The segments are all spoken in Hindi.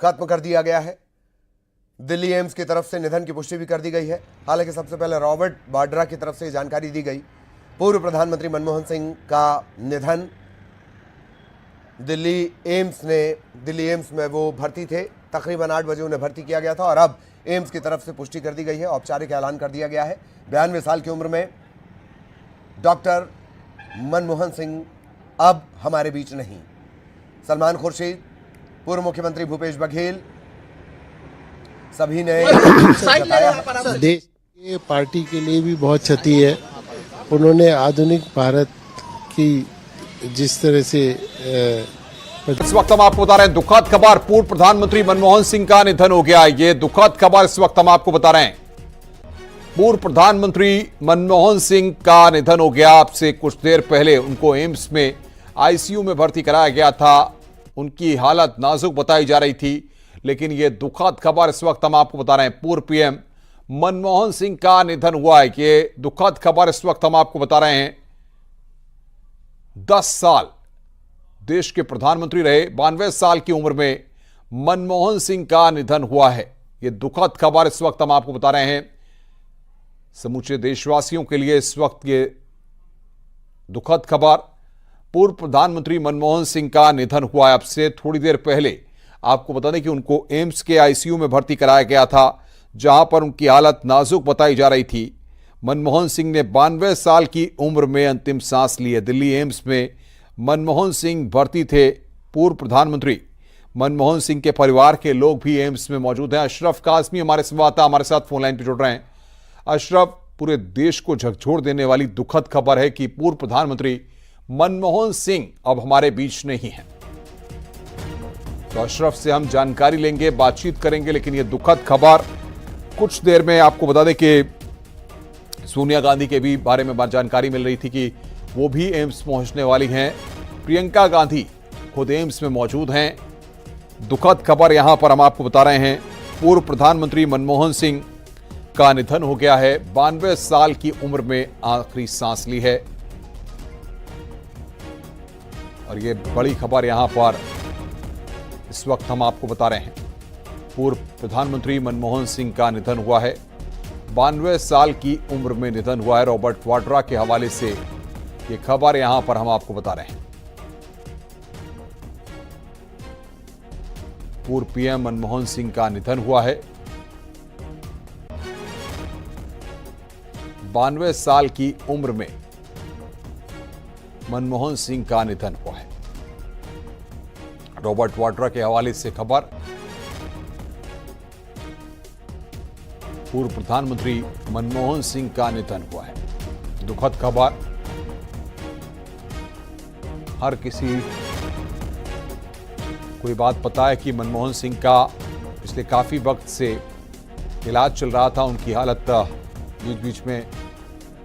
खत्म कर दिया गया है। दिल्ली एम्स की तरफ से निधन की पुष्टि भी कर दी गई है। हालांकि सबसे पहले रॉबर्ट वाड्रा की तरफ से जानकारी दी गई। पूर्व प्रधानमंत्री मनमोहन सिंह का निधन दिल्ली एम्स में वो भर्ती थे। तकरीबन 8 बजे उन्हें भर्ती किया गया था और अब एम्स की तरफ से पुष्टि कर दी गई है, औपचारिक ऐलान कर दिया गया है। 92 साल की उम्र में डॉक्टर मनमोहन सिंह अब हमारे बीच नहीं। सलमान खुर्शीद, पूर्व मुख्यमंत्री भूपेश बघेल, सभी ने बताया देश के पार्टी के लिए भी बहुत क्षति है। उन्होंने आधुनिक भारत की जिस तरह से इस वक्त हम आपको बता रहे हैं दुखद खबर, पूर्व प्रधानमंत्री मनमोहन सिंह का निधन हो गया। ये दुखद खबर इस वक्त हम आपको बता रहे हैं। पूर्व प्रधानमंत्री मनमोहन सिंह का निधन हो गया। आपसे कुछ देर पहले उनको एम्स में आईसीयू में भर्ती कराया गया था। उनकी हालत नाजुक बताई जा रही थी, लेकिन यह दुखद खबर इस वक्त हम आपको बता रहे हैं। पूर्व पीएम मनमोहन सिंह का निधन हुआ है। ये दुखद खबर इस वक्त हम आपको बता रहे हैं। 10 साल देश के प्रधानमंत्री रहे, 92 साल की उम्र में मनमोहन सिंह का निधन हुआ है। यह दुखद खबर इस वक्त हम आपको बता रहे हैं। समूचे देशवासियों के लिए इस वक्त ये दुखद खबर, पूर्व प्रधानमंत्री मनमोहन सिंह का निधन हुआ है। अब से थोड़ी देर पहले आपको बता दें कि उनको एम्स के आईसीयू में भर्ती कराया गया था, जहां पर उनकी हालत नाजुक बताई जा रही थी। मनमोहन सिंह ने 92 साल की उम्र में अंतिम सांस ली है। दिल्ली एम्स में मनमोहन सिंह भर्ती थे। पूर्व प्रधानमंत्री मनमोहन सिंह के परिवार के लोग भी एम्स में मौजूद हैं। अशरफ काज़मी हमारे संवाददाता हमारे साथ फोन लाइन पर जुड़ रहे हैं। अशरफ, पूरे देश को झकझोर देने वाली दुखद खबर है कि पूर्व प्रधानमंत्री मनमोहन सिंह अब हमारे बीच नहीं है। तो अशरफ से हम जानकारी लेंगे, बातचीत करेंगे, लेकिन यह दुखद खबर कुछ देर में आपको बता दें कि सोनिया गांधी के भी बारे में जानकारी मिल रही थी कि वो भी एम्स पहुंचने वाली हैं। प्रियंका गांधी खुद एम्स में मौजूद हैं। दुखद खबर यहां पर हम आपको बता रहे हैं। पूर्व प्रधानमंत्री मनमोहन सिंह का निधन हो गया है। 92 साल की उम्र में आखिरी सांस ली है। और ये बड़ी खबर यहां पर इस वक्त हम आपको बता रहे हैं। पूर्व प्रधानमंत्री मनमोहन सिंह का निधन हुआ है। 92 साल की उम्र में निधन हुआ है। रॉबर्ट वाड्रा के हवाले से ये खबर यहां पर हम आपको बता रहे हैं। पूर्व पीएम मनमोहन सिंह का निधन हुआ है। 92 साल की उम्र में मनमोहन सिंह का निधन हुआ है। रॉबर्ट वाड्रा के हवाले से खबर, पूर्व प्रधानमंत्री मनमोहन सिंह का निधन हुआ है। दुखद खबर। हर किसी को ये बात पता है कि मनमोहन सिंह का पिछले काफी वक्त से इलाज चल रहा था। उनकी हालत बीच बीच में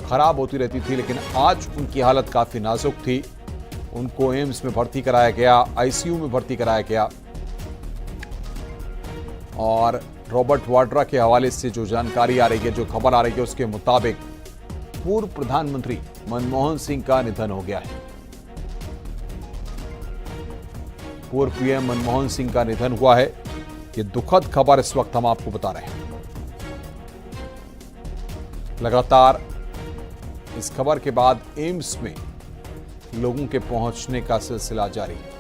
खराब होती रहती थी, लेकिन आज उनकी हालत काफी नाजुक थी। उनको एम्स में भर्ती कराया गया, आईसीयू में भर्ती कराया गया। और रॉबर्ट वाड्रा के हवाले से जो जानकारी आ रही है, जो खबर आ रही है, उसके मुताबिक पूर्व प्रधानमंत्री मनमोहन सिंह का निधन हो गया है। पूर्व पीएम मनमोहन सिंह का निधन हुआ है। ये दुखद खबर इस वक्त हम आपको बता रहे हैं। लगातार इस खबर के बाद एम्स में लोगों के पहुंचने का सिलसिला जारी है।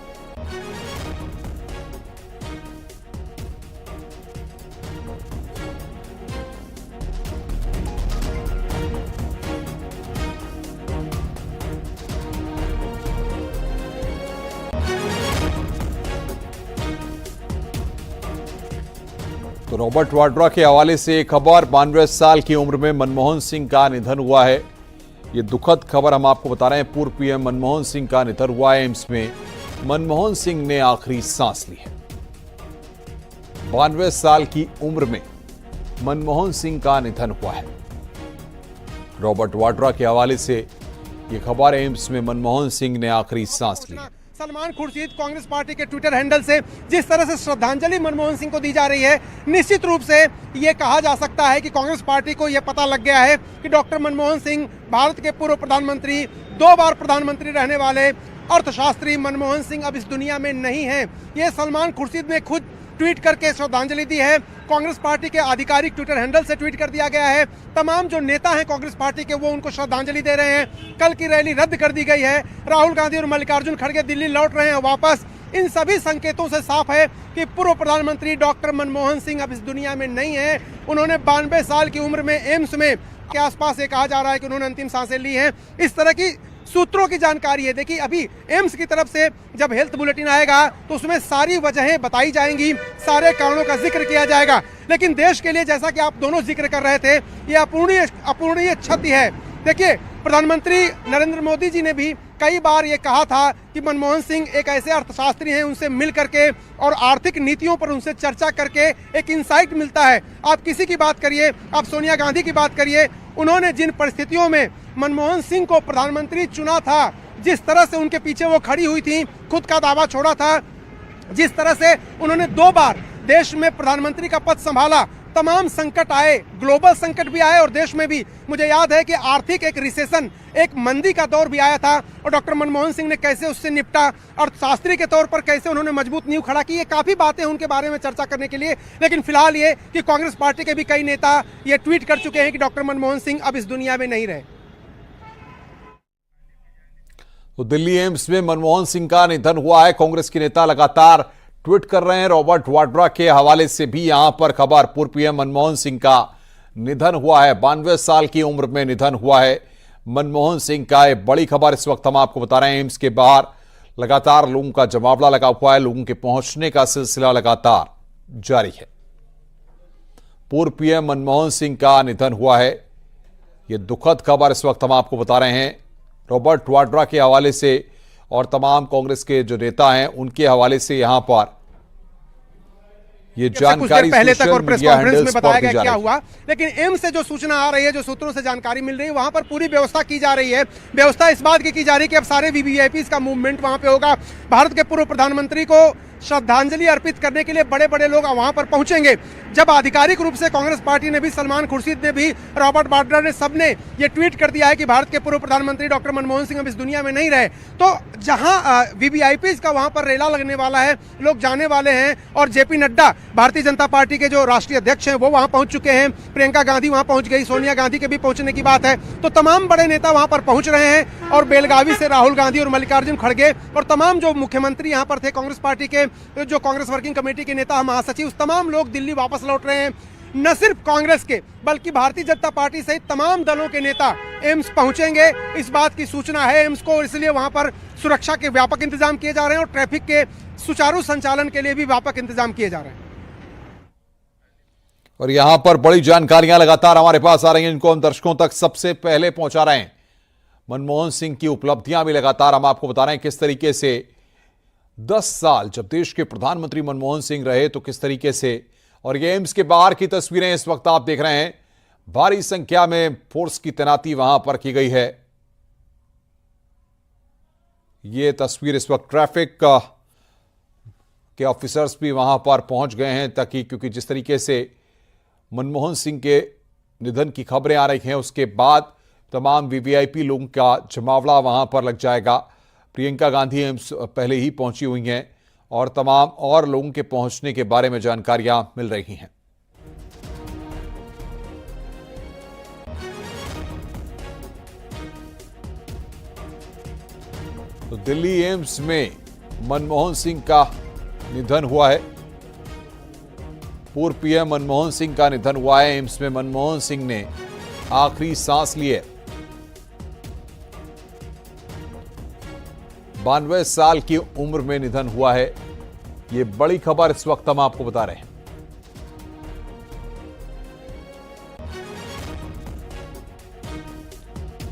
तो रॉबर्ट वाड्रा के हवाले से खबर, 92 साल की उम्र में मनमोहन सिंह का निधन हुआ है। ये दुखद खबर हम आपको बता रहे हैं। पूर्व पीएम मनमोहन सिंह का निधन हुआ है। एम्स में मनमोहन सिंह ने आखिरी सांस ली है। 92 साल की उम्र में मनमोहन सिंह का निधन हुआ है। रॉबर्ट वाड्रा के हवाले से ये खबर, एम्स में मनमोहन सिंह ने आखिरी सांस ली। सलमान खुर्शीद कांग्रेस पार्टी के ट्विटर हैंडल से जिस तरह से श्रद्धांजलि मनमोहन सिंह को दी जा रही है, निश्चित रूप से ये कहा जा सकता है कि कांग्रेस पार्टी को यह पता लग गया है कि डॉक्टर मनमोहन सिंह, भारत के पूर्व प्रधानमंत्री, 2 बार प्रधानमंत्री रहने वाले अर्थशास्त्री मनमोहन सिंह अब इस दुनिया में नहीं हैं। ये सलमान खुर्शीद ने खुद ट्वीट करके श्रद्धांजलि दी है। कांग्रेस पार्टी के आधिकारिक ट्विटर हैंडल से ट्वीट कर दिया गया है। तमाम जो नेता हैं कांग्रेस पार्टी के वो उनको श्रद्धांजलि दे रहे हैं। कल की रैली रद्द कर दी गई है। राहुल गांधी और मल्लिकार्जुन खड़गे दिल्ली लौट रहे हैं वापस। इन सभी संकेतों से साफ है कि पूर्व प्रधानमंत्री डॉक्टर मनमोहन सिंह अब इस दुनिया में नहीं है। उन्होंने 92 साल की उम्र में एम्स में के आसपास ये कहा जा रहा है कि उन्होंने अंतिम सांसें ली हैं। इस तरह की सूत्रों की जानकारी है। देखिए अभी एम्स की तरफ से जब हेल्थ बुलेटिन आएगा तो उसमें सारी वजहें बताई जाएंगी, सारे कारणों का जिक्र किया जाएगा। लेकिन देश के लिए जैसा कि आप दोनों जिक्र कर रहे थे, ये अपूरणीय क्षति है। देखिए प्रधानमंत्री नरेंद्र मोदी जी ने भी कई बार ये कहा था कि मनमोहन सिंह एक ऐसे अर्थशास्त्री हैं, उनसे मिल करके और आर्थिक नीतियों पर उनसे चर्चा करके एक इंसाइट मिलता है। आप किसी की बात करिए, आप सोनिया गांधी की बात करिए, उन्होंने जिन परिस्थितियों में मनमोहन सिंह को प्रधानमंत्री चुना था, जिस तरह से उनके पीछे वो खड़ी हुई थी, खुद का दावा छोड़ा था, जिस तरह से उन्होंने 2 बार देश में प्रधानमंत्री का पद संभाला, तमाम संकट आए, ग्लोबल संकट भी आए और देश में भी। मुझे याद है कि आर्थिक एक रिसेशन, एक मंदी का दौर भी आया था और डॉक्टर मनमोहन सिंह ने कैसे उससे निपटा, अर्थशास्त्री के तौर पर कैसे उन्होंने मजबूत नींव खड़ा की। ये काफी बातें उनके बारे में चर्चा करने के लिए। लेकिन फिलहाल ये कि कांग्रेस पार्टी के भी कई नेता ये ट्वीट कर चुके हैं कि डॉक्टर मनमोहन सिंह अब इस दुनिया में नहीं रहे। तो दिल्ली एम्स में मनमोहन सिंह का निधन हुआ है। कांग्रेस के नेता लगातार ट्वीट कर रहे हैं। रॉबर्ट वाड्रा के हवाले से भी यहां पर खबर, पूर्व पीएम मनमोहन सिंह का निधन हुआ है। 92 साल की उम्र में निधन हुआ है मनमोहन सिंह का। एक बड़ी खबर इस वक्त हम आपको बता रहे हैं। एम्स के बाहर लगातार लोगों का जमावड़ा लगा हुआ है। लोगों के पहुंचने का सिलसिला लगातार जारी है। पूर्व पीएम मनमोहन सिंह का निधन हुआ है। यह दुखद खबर इस वक्त हम आपको बता रहे हैं। रॉबर्ट वाड्रा के हवाले से और तमाम कांग्रेस के जो नेता हैं उनके हवाले से यहां पर ये जानकारी पहले तक और प्रेस कॉन्फ्रेंस में बताया गया क्या हुआ। लेकिन एम्स से जो सूचना आ रही है, जो सूत्रों से जानकारी मिल रही है, वहां पर पूरी व्यवस्था की जा रही है। व्यवस्था इस बात की जा रही है कि अब सारे वीवीआईपी का मूवमेंट वहां पे होगा। भारत के पूर्व प्रधानमंत्री को श्रद्धांजलि अर्पित करने के लिए बड़े बड़े लोग वहां पर पहुंचेंगे। जब आधिकारिक रूप से कांग्रेस पार्टी ने भी, सलमान खुर्शीद ने भी, रॉबर्ट वाड्रा ने, सबने ये ट्वीट कर दिया है कि भारत के पूर्व प्रधानमंत्री डॉक्टर मनमोहन सिंह अब इस दुनिया में नहीं रहे, तो जहां वीवीआईपी का वहां पर रेला लगने वाला है, लोग जाने वाले हैं। और जेपी नड्डा, भारतीय जनता पार्टी के जो राष्ट्रीय अध्यक्ष हैं, वो वहां पहुंच चुके हैं। प्रियंका गांधी वहां पहुंच गई, सोनिया गांधी के भी पहुंचने की बात है। तो तमाम बड़े नेता वहां पर पहुंच रहे हैं। और बेलगावी से राहुल गांधी और मल्लिकार्जुन खड़गे और तमाम जो मुख्यमंत्री यहां पर थे, कांग्रेस पार्टी के जो कांग्रेस वर्किंग कमेटी के नेता, महासचिव, उस तमाम लोग दिल्ली वापस लौट रहे हैं। न सिर्फ कांग्रेस के बल्कि भारतीय जनता पार्टी सहित तमाम दलों के नेता एम्स पहुंचेंगे, इस बात की सूचना है एम्स को। इसलिए वहां पर सुरक्षा के व्यापक इंतजाम किए जा रहे हैं और ट्रैफिक के सुचारू संचालन के लिए भी व्यापक इंतजाम किए जा रहे हैं। और यहां पर बड़ी जानकारियां लगातार हमारे पास आ रही हैं, जिनको हम दर्शकों तक सबसे पहले पहुंचा रहे हैं। मनमोहन सिंह की उपलब्धियां भी लगातार हम आपको बता रहे हैं, किस तरीके से 10 साल जब देश के प्रधानमंत्री मनमोहन सिंह रहे तो किस तरीके से। और ये एम्स के बाहर की तस्वीरें इस वक्त आप देख रहे हैं। भारी संख्या में फोर्स की तैनाती वहां पर की गई है। ये तस्वीर इस वक्त ट्रैफिक के ऑफिसर्स भी वहां पर पहुंच गए हैं, ताकि क्योंकि जिस तरीके से मनमोहन सिंह के निधन की खबरें आ रही हैं, उसके बाद तमाम वीवीआईपी लोगों का जमावड़ा वहां पर लग जाएगा। प्रियंका गांधी एम्स पहले ही पहुंची हुई हैं और तमाम और लोगों के पहुंचने के बारे में जानकारियां मिल रही हैं। तो दिल्ली एम्स में मनमोहन सिंह का निधन हुआ है। पूर्व पीएम मनमोहन सिंह का निधन हुआ है। एम्स में मनमोहन सिंह ने आखिरी सांस ली है। 92 साल की उम्र में निधन हुआ है। यह बड़ी खबर इस वक्त हम आपको बता रहे हैं।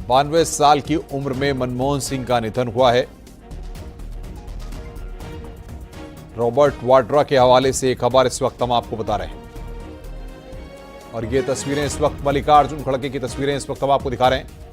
बानवे साल की उम्र में मनमोहन सिंह का निधन हुआ है। रॉबर्ट वाड्रा के हवाले से एक खबर इस वक्त हम आपको बता रहे हैं। और ये तस्वीरें इस वक्त मल्लिकार्जुन खड़गे की तस्वीरें इस वक्त हम आपको दिखा रहे हैं।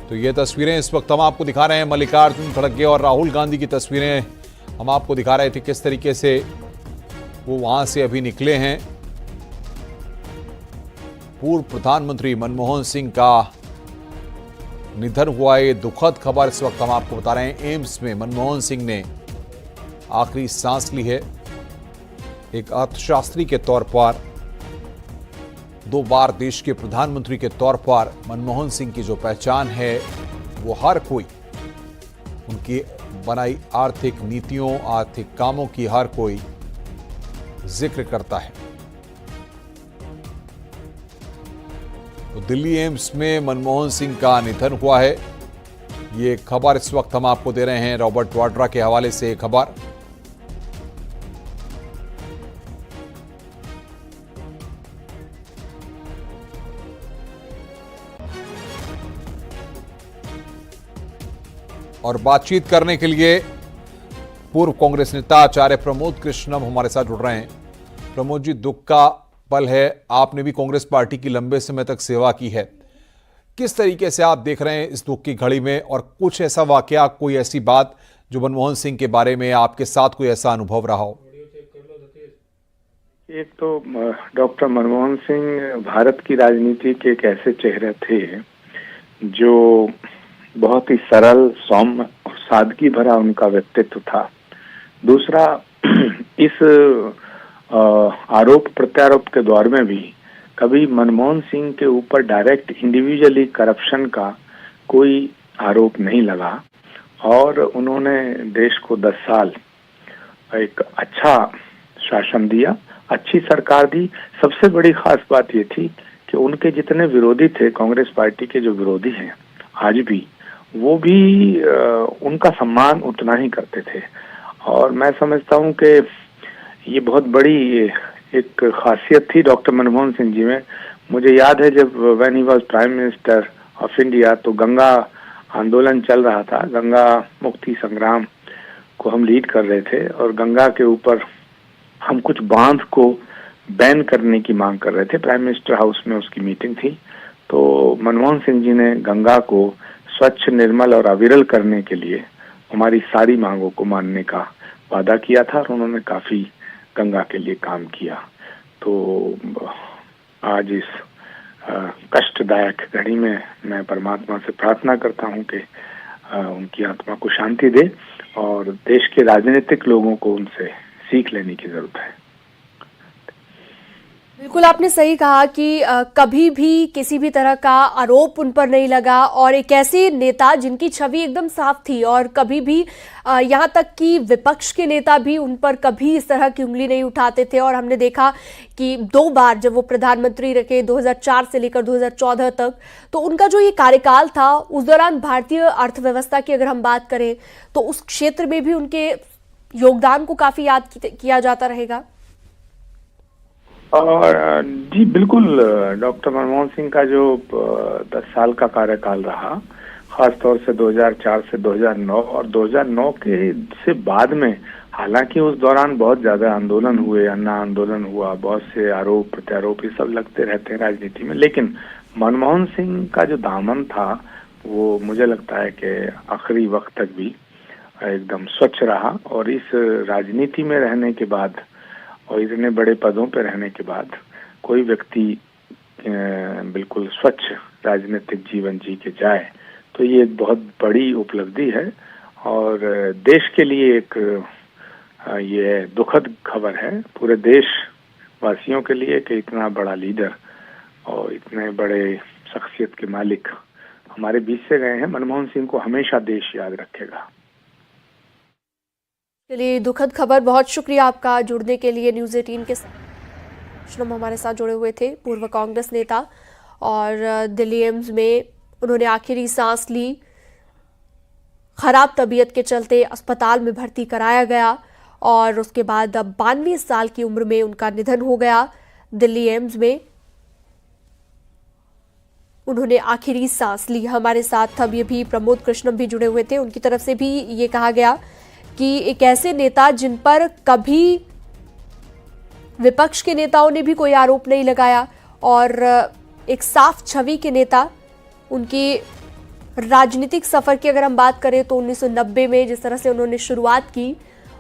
तो तो ये तस्वीरें इस वक्त हम आपको दिखा रहे हैं, मल्लिकार्जुन खड़गे और राहुल गांधी की तस्वीरें हम आपको दिखा रहे थे किस तरीके से वो वहां से अभी निकले हैं। पूर्व प्रधानमंत्री मनमोहन सिंह का निधन हुआ, ये दुखद खबर इस वक्त हम आपको बता रहे हैं। एम्स में मनमोहन सिंह ने आखिरी सांस ली है। एक अर्थशास्त्री के तौर पर, 2 बार देश के प्रधानमंत्री के तौर पर मनमोहन सिंह की जो पहचान है वो हर कोई, उनकी बनाई आर्थिक नीतियों, आर्थिक कामों की हर कोई जिक्र करता है। तो दिल्ली एम्स में मनमोहन सिंह का निधन हुआ है। ये खबर इस वक्त हम आपको दे रहे हैं रॉबर्ट वाड्रा के हवाले से। ये खबर और बातचीत करने के लिए पूर्व कांग्रेस नेता आचार्य प्रमोद कृष्णम हमारे साथ जुड़ रहे हैं। प्रमोद जी, दुख का पल है, आपने भी कांग्रेस पार्टी की लंबे समय तक सेवा की है, किस तरीके से आप देख रहे हैं इस दुख की घड़ी में, और कुछ ऐसा वाकया, कोई ऐसी बात जो मनमोहन सिंह के बारे में आपके साथ कोई ऐसा अनुभव रहा हो? एक तो डॉक्टर मनमोहन सिंह भारत की राजनीति के एक ऐसे चेहरे थे जो बहुत ही सरल, सौम्य और सादगी भरा उनका व्यक्तित्व था। दूसरा, इस आरोप प्रत्यारोप के दौर में भी कभी मनमोहन सिंह के ऊपर डायरेक्ट इंडिविजुअली करप्शन का कोई आरोप नहीं लगा और उन्होंने देश को 10 साल एक अच्छा शासन दिया, अच्छी सरकार दी। सबसे बड़ी खास बात ये थी कि उनके जितने विरोधी थे, कांग्रेस पार्टी के जो विरोधी हैं आज भी, वो भी उनका सम्मान उतना ही करते थे। और मैं समझता हूँ कि ये बहुत बड़ी एक खासियत थी डॉक्टर मनमोहन सिंह जी में। मुझे याद है जब when he was prime minister of India, तो गंगा आंदोलन चल रहा था, गंगा मुक्ति संग्राम को हम लीड कर रहे थे और गंगा के ऊपर हम कुछ बांध को बैन करने की मांग कर रहे थे। प्राइम मिनिस्टर हाउस में उसकी मीटिंग थी, तो मनमोहन सिंह जी ने गंगा को स्वच्छ, निर्मल और अविरल करने के लिए हमारी सारी मांगों को मानने का वादा किया था और उन्होंने काफी गंगा के लिए काम किया। तो आज इस कष्टदायक घड़ी में मैं परमात्मा से प्रार्थना करता हूं कि उनकी आत्मा को शांति दे और देश के राजनीतिक लोगों को उनसे सीख लेने की जरूरत है। बिल्कुल, आपने सही कहा कि कभी भी किसी भी तरह का आरोप उन पर नहीं लगा और एक ऐसे नेता जिनकी छवि एकदम साफ थी और कभी भी यहाँ तक कि विपक्ष के नेता भी उन पर कभी इस तरह की उंगली नहीं उठाते थे। और हमने देखा कि 2 बार जब वो प्रधानमंत्री रहे 2004 से लेकर 2014 तक, तो उनका जो ये कार्यकाल था उस दौरान भारतीय अर्थव्यवस्था की अगर हम बात करें तो उस क्षेत्र में भी उनके योगदान को काफी याद किया जाता रहेगा। और जी बिल्कुल, डॉक्टर मनमोहन सिंह का जो 10 साल का कार्यकाल रहा, खासतौर से 2004 से 2009 और 2009 के से बाद में, हालांकि उस दौरान बहुत ज्यादा आंदोलन हुए, अन्ना आंदोलन हुआ, बहुत से आरोप प्रत्यारोप ये सब लगते रहते हैं राजनीति में, लेकिन मनमोहन सिंह का जो दामन था वो मुझे लगता है कि आखिरी वक्त तक भी एकदम स्वच्छ रहा। और इस राजनीति में रहने के बाद और इतने बड़े पदों पर रहने के बाद कोई व्यक्ति बिल्कुल स्वच्छ राजनीतिक जीवन जी के जाए तो ये एक बहुत बड़ी उपलब्धि है और देश के लिए एक ये दुखद खबर है, पूरे देश वासियों के लिए, कि इतना बड़ा लीडर और इतने बड़े शख्सियत के मालिक हमारे बीच से गए हैं। मनमोहन सिंह को हमेशा देश याद रखेगा। चलिए, दुखद खबर, बहुत शुक्रिया आपका जुड़ने के लिए न्यूज़ 18 के साथ। हमारे साथ जुड़े हुए थे पूर्व कांग्रेस नेता और दिल्ली एम्स में उन्होंने आखिरी सांस ली। खराब तबीयत के चलते अस्पताल में भर्ती कराया गया और उसके बाद अब 92 साल की उम्र में उनका निधन हो गया। दिल्ली एम्स में उन्होंने आखिरी सांस ली। हमारे साथ अब ये भी प्रमोद कृष्णम भी जुड़े हुए थे, उनकी तरफ से भी ये कहा गया कि एक ऐसे नेता जिन पर कभी विपक्ष के नेताओं ने भी कोई आरोप नहीं लगाया और एक साफ छवि के नेता, उनकी राजनीतिक सफर की अगर हम बात करें तो 1990 में जिस तरह से उन्होंने शुरुआत की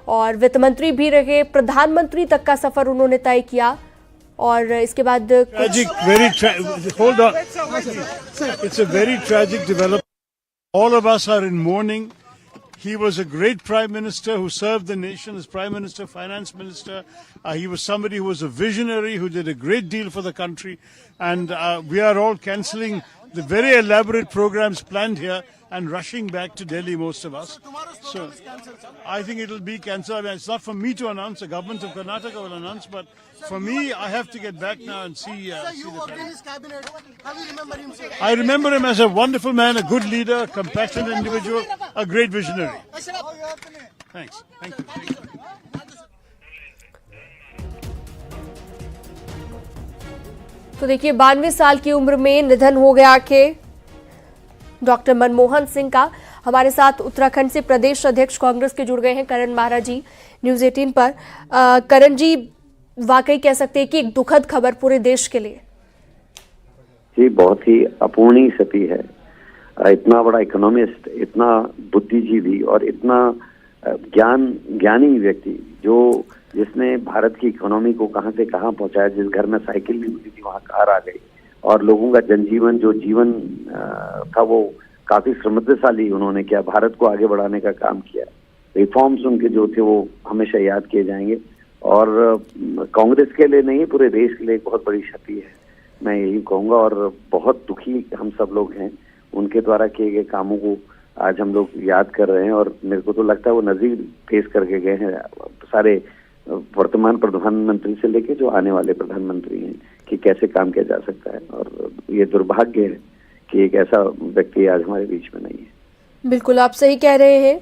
और वित्त मंत्री भी रहे, प्रधानमंत्री तक का सफर उन्होंने तय किया और इसके बाद hold on. It's a very tragic development. All of us are in mourning. He was a great prime minister who served the nation as prime minister, finance minister. He was somebody who was a visionary, who did a great deal for the country. And we are all cancelling the very elaborate programs planned here and rushing back to Delhi, most of us. So I think it will be cancelled. I mean, it's not for me to announce. The government of Karnataka will announce. But for me, I have to get back now and see the cabinet. How do you remember him, sir? I remember him as a wonderful man, a good leader, compassionate individual, a great visionary. Thanks. Thank you. तो देखिए 92 साल की उम्र में निधन हो गया के डॉक्टर मनमोहन सिंह का। हमारे साथ उत्तराखंड से प्रदेश अध्यक्ष कांग्रेस के जुड़ गए हैं करण महाराज जी न्यूज 18 पर। करण जी, वाकई कह सकते हैं कि एक दुखद खबर पूरे देश के लिए। जी, बहुत ही अपूर्णीय क्षति है। इतना बड़ा इकोनॉमिस्ट, इतना बुद्धिजीवी और इतना ज्ञानी व्यक्ति जिसने भारत की इकोनॉमी को कहां से कहां पहुंचाया, जिस घर में साइकिल नहीं होती थी वहां कार आ गई और लोगों का जनजीवन जो जीवन था वो काफी समृद्धशाली उन्होंने किया, भारत को आगे बढ़ाने का काम किया। रिफॉर्म्स उनके जो थे वो हमेशा याद किए जाएंगे और कांग्रेस के लिए नहीं, पूरे देश के लिए एक बहुत बड़ी क्षति है, मैं यही कहूंगा। और बहुत दुखी हम सब लोग हैं, उनके द्वारा किए गए कामों को आज हम लोग याद कर रहे हैं और मेरे को तो लगता है वो नजीर पेश करके गए हैं सारे वर्तमान प्रधानमंत्री से लेके जो आने वाले प्रधानमंत्री हैं कि कैसे काम किया जा सकता है। और ये दुर्भाग्य है कि एक ऐसा व्यक्ति आज हमारे बीच में नहीं है। बिल्कुल आप सही कह रहे हैं।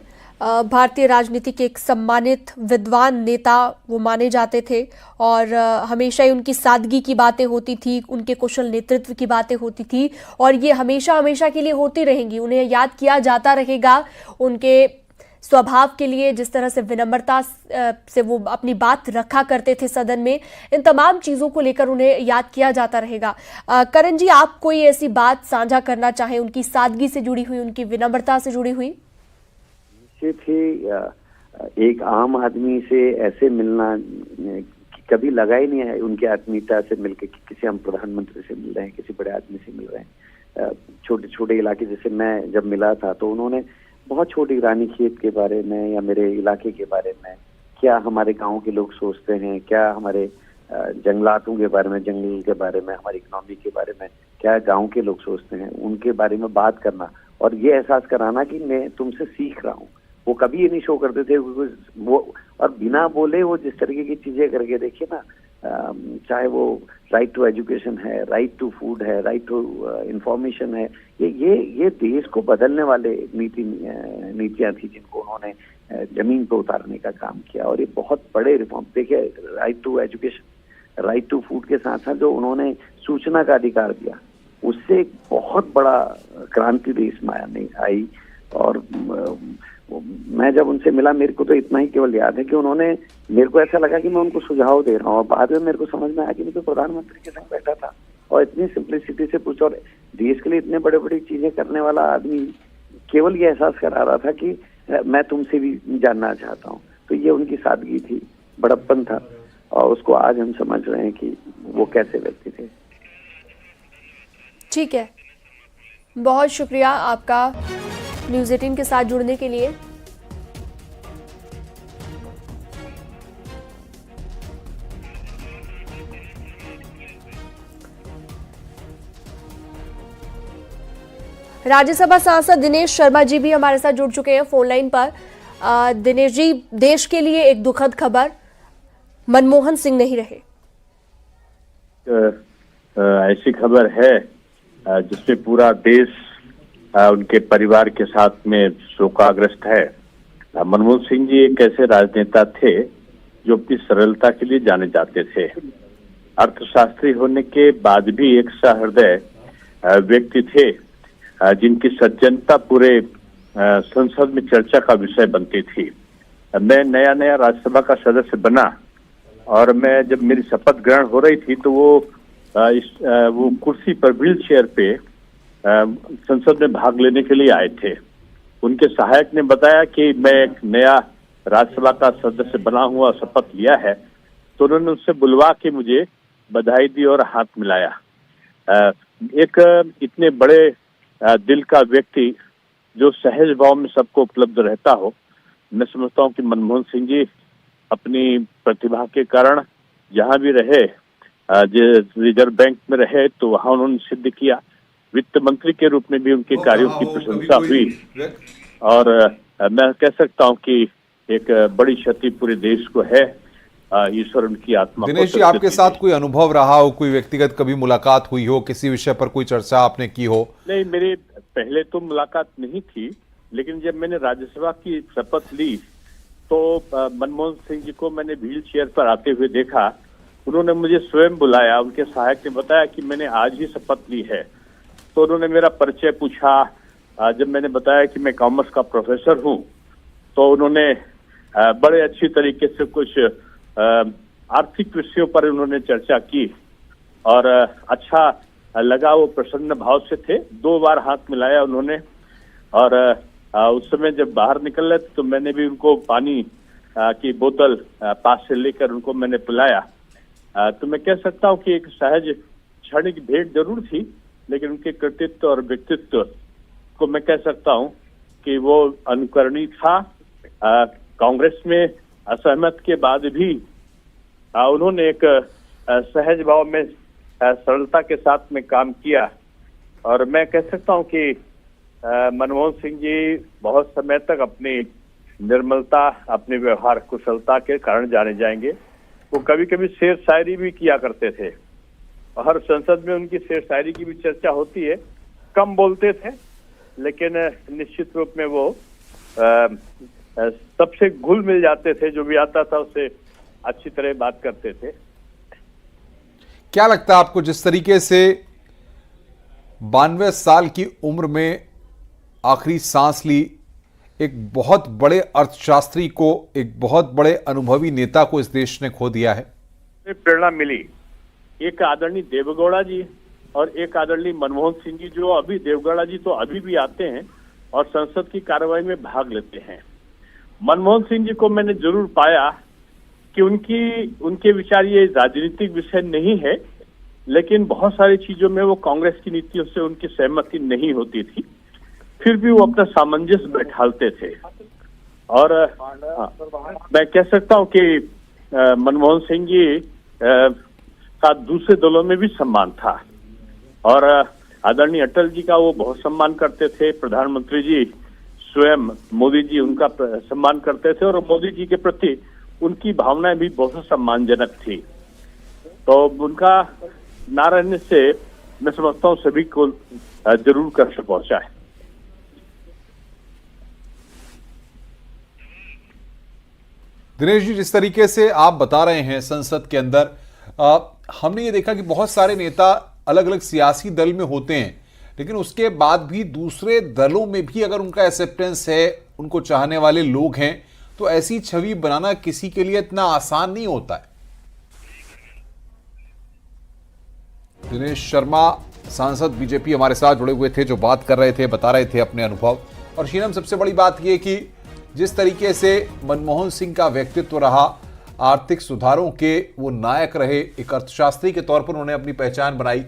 भारतीय राजनीति के एक सम्मानित विद्वान नेता वो माने जाते थे और हमेशा ही उनकी सादगी की बातें होती थी, उनके कुशल नेतृत्व की बातें होती थी और ये हमेशा हमेशा के लिए होती रहेंगी। उन्हें याद किया जाता रहेगा उनके स्वभाव के लिए, जिस तरह से विनम्रता से वो अपनी बात रखा करते थे सदन में, इन तमाम चीज़ों को लेकर उन्हें याद किया जाता रहेगा। करण जी, आप कोई ऐसी बात साझा करना चाहें उनकी सादगी से जुड़ी हुई, उनकी विनम्रता से जुड़ी हुई? एक आम आदमी से ऐसे मिलना कभी लगा ही नहीं है, उनकी आत्मीयता से मिलकर किसी हम प्रधानमंत्री से मिल रहे हैं, किसी बड़े आदमी से मिल रहे हैं। छोटे छोटे इलाके, जैसे मैं जब मिला था तो उन्होंने बहुत छोटी रानीखेत के बारे में या मेरे इलाके के बारे में, क्या हमारे गांव के लोग सोचते हैं, क्या हमारे जंगलातों के बारे में, जंगल के बारे में, हमारी इकोनॉमी के बारे में क्या गांव के लोग सोचते हैं, उनके बारे में बात करना और ये एहसास कराना कि मैं तुमसे सीख रहा हूँ। वो कभी ये नहीं शो करते थे वो, और बिना बोले वो जिस तरीके की चीजें करके देखिए ना, चाहे वो राइट टू एजुकेशन है, राइट टू फूड है, राइट टू इंफॉर्मेशन है, ये देश को बदलने वाले नीतियां थी जिनको उन्होंने जमीन पर उतारने का काम किया। और ये बहुत बड़े रिफॉर्म देखिए, right to education, right to food के साथ साथ जो उन्होंने सूचना का अधिकार दिया, उससे एक बहुत बड़ा क्रांति देश में आई। और मैं जब उनसे मिला, मेरे को तो इतना ही केवल याद है कि उन्होंने, मेरे को ऐसा लगा कि मैं उनको सुझाव दे रहा हूँ और बाद में मेरे को समझ में आया कि मैं तो प्रधानमंत्री के संग बैठा था और इतनी सिंप्लिसिटी से पूछा और देश के लिए इतने बड़े बड़ी चीजें करने वाला आदमी केवल ये एहसास करा रहा था कि मैं तुमसे भी जानना चाहता हूँ। तो ये उनकी सादगी थी, बड़प्पन था और उसको आज हम समझ रहे हैं कि वो कैसे व्यक्ति थे। ठीक है, बहुत शुक्रिया आपका न्यूज़ 18 के साथ जुड़ने के लिए। राज्यसभा सांसद दिनेश शर्मा जी भी हमारे साथ जुड़ चुके हैं फोन लाइन पर। दिनेश जी, देश के लिए एक दुखद खबर, मनमोहन सिंह नहीं रहे। ऐसी खबर है जिसमें पूरा देश उनके परिवार के साथ में शोकाग्रस्त है। मनमोहन सिंह जी एक ऐसे राजनेता थे जो अपनी सरलता के लिए जाने जाते थे। अर्थशास्त्री होने के बाद भी एक सहृदय व्यक्ति थे जिनकी सज्जनता पूरे संसद में चर्चा का विषय बनती थी। मैं नया नया राज्यसभा का सदस्य बना और मैं जब मेरी शपथ ग्रहण हो रही थी तो वो कुर्सी पर, व्हील चेयर पे संसद में भाग लेने के लिए आए थे। उनके सहायक ने बताया कि मैं एक नया राज्यसभा का सदस्य बना हुआ शपथ लिया है, तो उन्होंने उससे बुलवा के मुझे बधाई दी और हाथ मिलाया। एक इतने बड़े दिल का व्यक्ति जो सहज भाव में सबको उपलब्ध रहता हो, मैं समझता हूँ कि मनमोहन सिंह जी अपनी प्रतिभा के कारण जहाँ भी रहे, रिजर्व बैंक में रहे तो वहाँ उन्होंने सिद्ध किया। वित्त मंत्री के रूप में भी उनके कार्यों की प्रशंसा हुई और मैं कह सकता हूँ कि एक बड़ी क्षति पूरे देश को है। ईश्वर उनकी आत्मा को। दिनेश जी, आपके साथ कोई अनुभव रहा हो, कोई व्यक्तिगत कभी मुलाकात हुई हो, किसी विषय पर कोई चर्चा आपने की हो? नहीं, मेरी पहले तो मुलाकात नहीं थी, लेकिन जब मैंने राज्यसभा की शपथ ली तो मनमोहन सिंह जी को मैंने व्हील चेयर पर आते हुए देखा। उन्होंने मुझे स्वयं बुलाया। उनके सहायक ने बताया कि मैंने आज ही शपथ ली है, तो उन्होंने मेरा परिचय पूछा। जब मैंने बताया कि मैं कॉमर्स का प्रोफेसर हूँ, तो उन्होंने बड़े अच्छी तरीके से कुछ आर्थिक विषयों पर उन्होंने चर्चा की और अच्छा लगा। वो प्रसन्न भाव से थे। 2 बार हाथ मिलाया उन्होंने और उस समय जब बाहर निकल रहे तो मैंने भी उनको पानी की बोतल पास से लेकर उनको मैंने पिलाया। तो मैं कह सकता हूँ कि एक सहज क्षणिक भेंट जरूर थी, लेकिन उनके कृतित्व और व्यक्तित्व को मैं कह सकता हूँ कि वो अनुकरणीय था। कांग्रेस में असहमत के बाद भी उन्होंने एक सहज भाव में सरलता के साथ में काम किया और मैं कह सकता हूं कि मनमोहन सिंह जी बहुत समय तक अपनी निर्मलता, अपने व्यवहार कुशलता के कारण जाने जाएंगे। वो कभी कभी शेर शायरी भी किया करते थे और हर संसद में उनकी शेर शायरी की भी चर्चा होती है। कम बोलते थे, लेकिन निश्चित रूप में वो सबसे घुल मिल जाते थे। जो भी आता था उससे अच्छी तरह बात करते थे। क्या लगता है आपको, जिस तरीके से 92 साल की उम्र में आखिरी सांस ली, एक बहुत बड़े अर्थशास्त्री को, एक बहुत बड़े अनुभवी नेता को इस देश ने खो दिया है? प्रेरणा मिली। एक आदरणीय देवेगौड़ा जी और एक आदरणीय मनमोहन सिंह जी, जो अभी देवेगौड़ा जी तो अभी भी आते हैं और संसद की कार्रवाई में भाग लेते हैं। मनमोहन सिंह जी को मैंने जरूर पाया कि उनके विचार ये राजनीतिक विषय नहीं है, लेकिन बहुत सारी चीजों में वो कांग्रेस की नीतियों से उनकी सहमति नहीं होती थी, फिर भी वो अपना सामंजस्य बैठालते थे। और मैं कह सकता हूँ कि मनमोहन सिंह जी का दूसरे दलों में भी सम्मान था और आदरणीय अटल जी का वो बहुत सम्मान करते थे। प्रधानमंत्री जी स्वयं मोदी जी उनका सम्मान करते थे और मोदी जी के प्रति उनकी भावनाएं भी बहुत सम्मानजनक थी। तो उनका ना रहने से मैं समझता हूँ सभी को जरूर कष्ट पहुंचा है। दिनेश जी, जिस तरीके से आप बता रहे हैं, संसद के अंदर हमने ये देखा कि बहुत सारे नेता अलग अलग सियासी दल में होते हैं, लेकिन उसके बाद भी दूसरे दलों में भी अगर उनका एक्सेप्टेंस है, उनको चाहने वाले लोग हैं, तो ऐसी छवि बनाना किसी के लिए इतना आसान नहीं होता है। दिनेश शर्मा सांसद बीजेपी हमारे साथ जुड़े हुए थे, जो बात कर रहे थे, बता रहे थे अपने अनुभव। और शीनम, सबसे बड़ी बात यह कि जिस तरीके से मनमोहन सिंह का व्यक्तित्व रहा, आर्थिक सुधारों के वो नायक रहे, एक अर्थशास्त्री के तौर पर उन्होंने अपनी पहचान बनाई,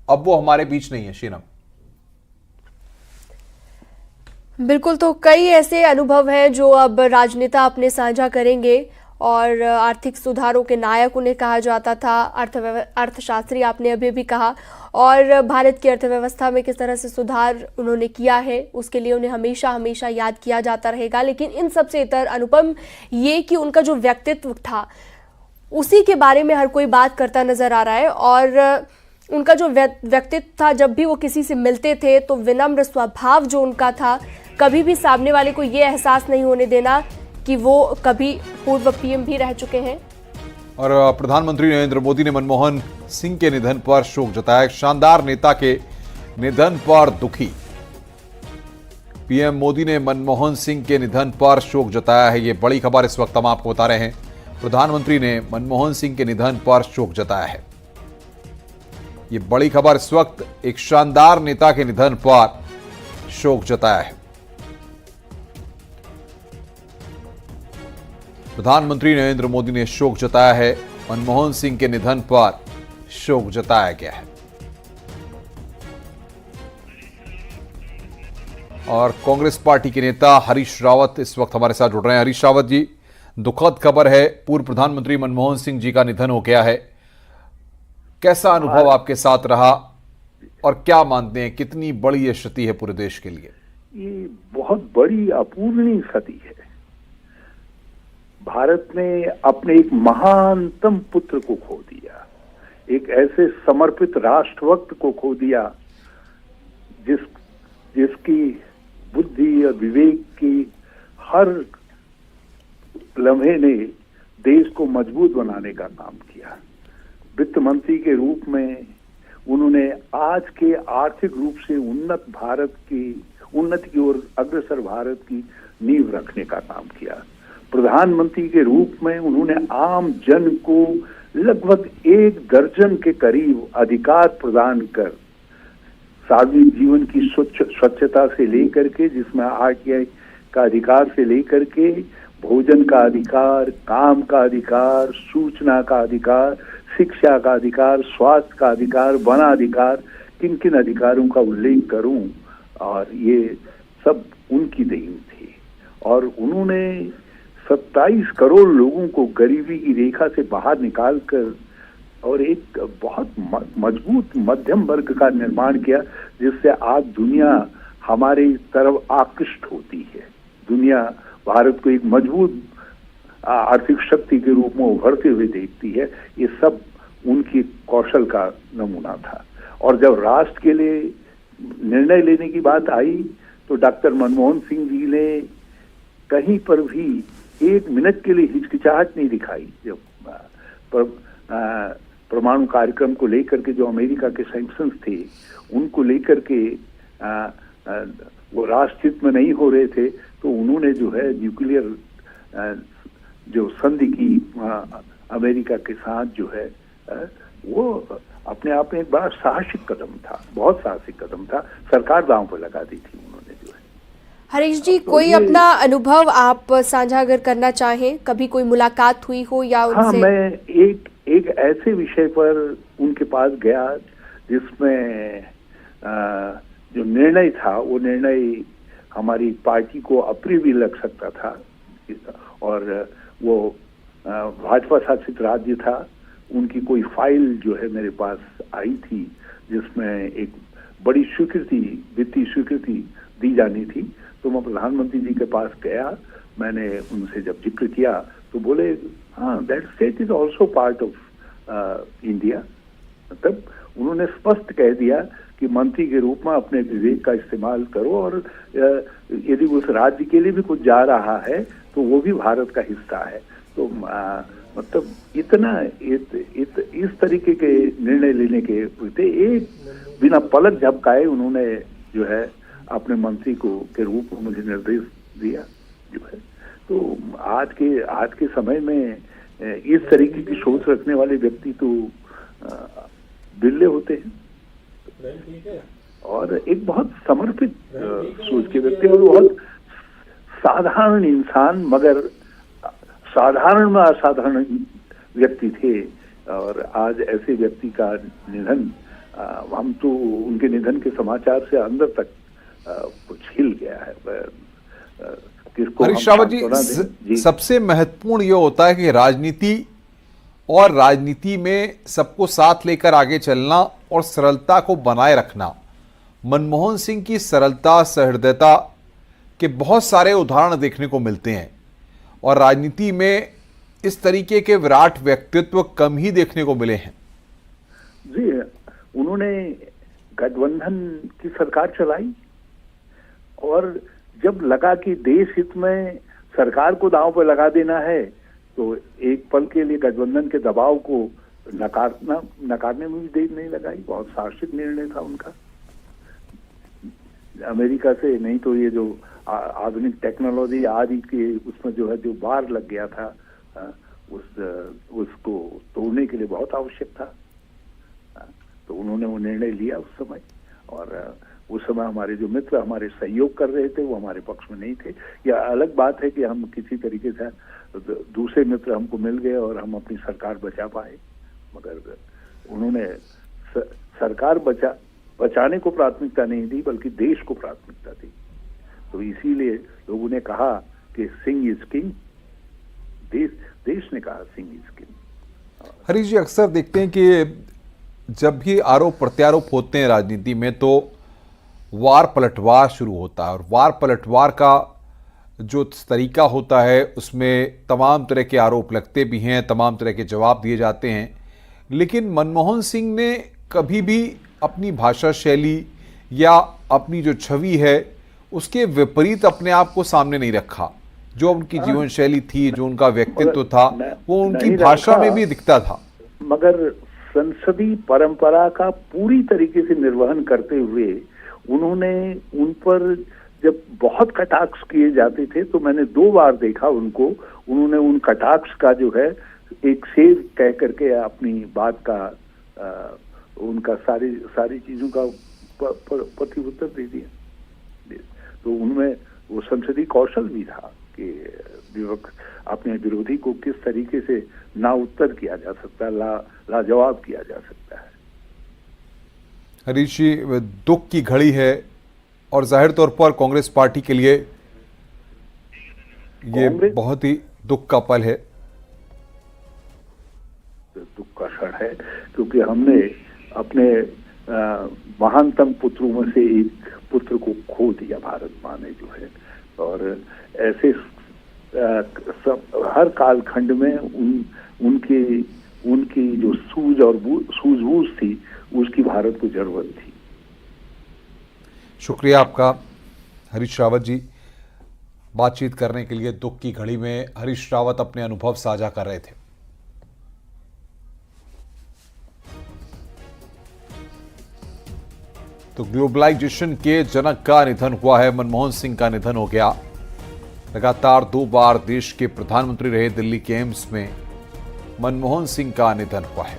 अब वो हमारे बीच नहीं है। शीनम, बिल्कुल, तो कई ऐसे अनुभव हैं जो अब राजनेता अपने साझा करेंगे और आर्थिक सुधारों के नायक उन्हें कहा जाता था, अर्थशास्त्री आपने अभी भी कहा, और भारत की अर्थव्यवस्था में किस तरह से सुधार उन्होंने किया है उसके लिए उन्हें हमेशा हमेशा याद किया जाता रहेगा। लेकिन इन सबसे इतर अनुपम ये कि उनका जो व्यक्तित्व था उसी के बारे में हर कोई बात करता नजर आ रहा है। और उनका जो व्यक्तित्व था, जब भी वो किसी से मिलते थे तो विनम्र स्वभाव जो उनका था, कभी भी सामने वाले को ये एहसास नहीं होने देना कि वो कभी पूर्व पीएम भी रह चुके हैं। और प्रधानमंत्री नरेंद्र मोदी ने मनमोहन सिंह के निधन पर शोक जताया। शानदार नेता के निधन पर दुखी। पीएम मोदी ने मनमोहन सिंह के निधन पर शोक जताया है। ये बड़ी खबर इस वक्त हम आपको बता रहे हैं। प्रधानमंत्री ने मनमोहन सिंह के निधन पर शोक जताया है। ये बड़ी खबर इस वक्त एक शानदार नेता के निधन पर शोक जताया है। प्रधानमंत्री नरेंद्र मोदी ने शोक जताया है। मनमोहन सिंह के निधन पर शोक जताया गया है। और कांग्रेस पार्टी के नेता हरीश रावत इस वक्त हमारे साथ जुड़ रहे हैं। हरीश रावत जी, दुखद खबर है, पूर्व प्रधानमंत्री मनमोहन सिंह जी का निधन हो गया है। कैसा अनुभव आपके साथ रहा और क्या मानते हैं, कितनी बड़ी ये क्षति है पूरे देश के लिए? ये बहुत बड़ी अपूर्णीय क्षति है। भारत ने अपने एक महानतम पुत्र को खो दिया, एक ऐसे समर्पित राष्ट्रभक्त को खो दिया जिसकी बुद्धि और विवेक की हर लम्हे ने देश को मजबूत बनाने का काम किया। वित्त मंत्री के रूप में उन्होंने आज के आर्थिक रूप से उन्नति की ओर अग्रसर भारत की नींव रखने का काम किया। प्रधानमंत्री के रूप में उन्होंने आम जन को लगभग 1 दर्जन के करीब अधिकार प्रदान कर सार्वजनिक जीवन की स्वच्छता से लेकर के, जिसमें आरटीआई का अधिकार से लेकर के भोजन का अधिकार, काम का अधिकार, सूचना का अधिकार, शिक्षा का अधिकार, स्वास्थ्य का अधिकार, वन अधिकार, किन किन अधिकारों का उल्लेख करूं, और ये सब उनकी देन थी। और उन्होंने 27 करोड़ लोगों को गरीबी की रेखा से बाहर निकालकर और एक बहुत मजबूत मध्यम वर्ग का निर्माण किया, जिससे आज दुनिया हमारे तरफ आकृष्ट होती है। दुनिया भारत को एक मजबूत आर्थिक शक्ति के रूप में उभरते हुए देखती है। ये सब उनकी कौशल का नमूना था। और जब राष्ट्र के लिए निर्णय लेने की बात आई तो डॉक्टर मनमोहन सिंह जी ने कहीं पर भी 1 मिनट के लिए हिचकिचाहट नहीं दिखाई। जब परमाणु कार्यक्रम को लेकर के जो अमेरिका के सैंक्शंस थे, उनको लेकर के वो राष्ट्रहित में नहीं हो रहे थे, तो उन्होंने जो है न्यूक्लियर जो संधि की अमेरिका के साथ जो है वो अपने आप में एक बड़ा साहसिक कदम था, बहुत साहसिक कदम था। सरकार दांव पर लगा दी थी उन्होंने जो है। हरीश जी, कोई अपना अनुभव आप साझा अगर करना चाहें, कभी कोई मुलाकात हुई हो या उनसे? हाँ, मैं एक ऐसे विषय पर उनके पास गया जिसमें जो निर्णय था, वो निर्णय हमारी पार्टी को अप्रिय भी लग सकता था, और वो भाजपा शासित राज्य था। उनकी कोई फाइल जो है मेरे पास आई थी, जिसमें एक बड़ी स्वीकृति, वित्तीय स्वीकृति दी जानी थी। तो मैं प्रधानमंत्री जी के पास गया, मैंने उनसे जब जिक्र किया तो बोले, हाँ, that state is also part of India. तब उन्होंने स्पष्ट कह दिया कि मंत्री के रूप में अपने विवेक का इस्तेमाल करो, और यदि उस राज्य के लिए भी कुछ जा रहा है तो वो भी भारत का हिस्सा है। तो मतलब इतना इस तरीके के निर्णय लेने के थे, एक बिना पलक झपकाए उन्होंने जो है अपने मंत्री के रूप में मुझे निर्देश दिया जो है। तो आज के समय में इस तरीके की सोच रखने वाले व्यक्ति तो बिरले होते हैं, और एक बहुत समर्पित सोच के व्यक्ति, और बहुत साधारण इंसान, मगर साधारण में असाधारण व्यक्ति थे। और आज ऐसे व्यक्ति का निधन, हम तो उनके निधन के समाचार से अंदर तक कुछ हिल गया है। हरीश रावत जी, सबसे महत्वपूर्ण ये होता है कि राजनीति में सबको साथ लेकर आगे चलना और सरलता को बनाए रखना। मनमोहन सिंह की सरलता, सहृदयता के बहुत सारे उदाहरण देखने को मिलते हैं, और राजनीति में इस तरीके के विराट व्यक्तित्व कम ही देखने को मिले हैं। जी, उन्होंने गठबंधन की सरकार चलाई, और जब लगा कि देश हित में सरकार को दांव पर लगा देना है, तो एक पल के लिए गठबंधन के दबाव को नकारने में भी देर नहीं लगाई। बहुत साहसिक निर्णय था उनका। अमेरिका से नहीं तो ये जो आधुनिक टेक्नोलॉजी आदि के उसमें जो है जो बार लग गया था, उसको तोड़ने के लिए बहुत आवश्यक था। तो उन्होंने वो निर्णय लिया उस समय, और उस समय हमारे जो मित्र हमारे सहयोग कर रहे थे वो हमारे पक्ष में नहीं थे। यह अलग बात है कि हम किसी तरीके से दूसरे मित्र हमको मिल गए और हम अपनी सरकार बचा पाए, मगर उन्होंने सरकार बचाने को प्राथमिकता नहीं दी बल्कि देश को प्राथमिकता दी। तो इसीलिए लोगों ने कहा कि सिंह इज किंग, देश ने कहा सिंह इज किंग। हरीश जी, अक्सर देखते हैं कि जब भी आरोप प्रत्यारोप होते हैं राजनीति में तो वार पलटवार शुरू होता है, और वार पलटवार का जो तरीका होता है उसमें तमाम तरह के आरोप लगते भी हैं, तमाम तरह के जवाब दिए जाते हैं। लेकिन मनमोहन सिंह ने कभी भी अपनी भाषा शैली या अपनी जो छवि है उसके विपरीत अपने आप को सामने नहीं रखा। जो उनकी जीवन शैली थी, जो उनका व्यक्तित्व था, वो उनकी भाषा में भी दिखता था। मगर संसदीय परंपरा का पूरी तरीके से निर्वहन करते हुए उन्होंने उन पर जब बहुत कटाक्ष किए जाते थे तो मैंने 2 बार देखा उनको, उन्होंने उन कटाक्ष का जो है एक शेर कह करके अपनी बात का उनका सारी चीजों का प्रत्युत्तर दे दिया। तो उनमें वो संसदीय कौशल भी था कि अपने विरोधी को किस तरीके से ना उत्तर किया जा सकता है, लाजवाब किया जा सकता है। हरीश जी, दुख की घड़ी है और जाहिर तौर पर कांग्रेस पार्टी के लिए ये बहुत ही दुख का पल है, दुख का क्षण है, क्योंकि हमने अपने महानतम पुत्रों में से एक पुत्र को खो दिया भारत माँ ने जो है। और ऐसे हर कालखंड में उनकी जो सूझबूझ थी उसकी भारत को जरूरत थी। शुक्रिया आपका हरीश रावत जी, बातचीत करने के लिए। दुख की घड़ी में हरीश रावत अपने अनुभव साझा कर रहे थे। तो ग्लोबलाइजेशन के जनक का निधन हुआ है, मनमोहन सिंह का निधन हो गया। लगातार 2 बार देश के प्रधानमंत्री रहे दिल्ली के एम्स में मनमोहन सिंह का निधन हुआ है।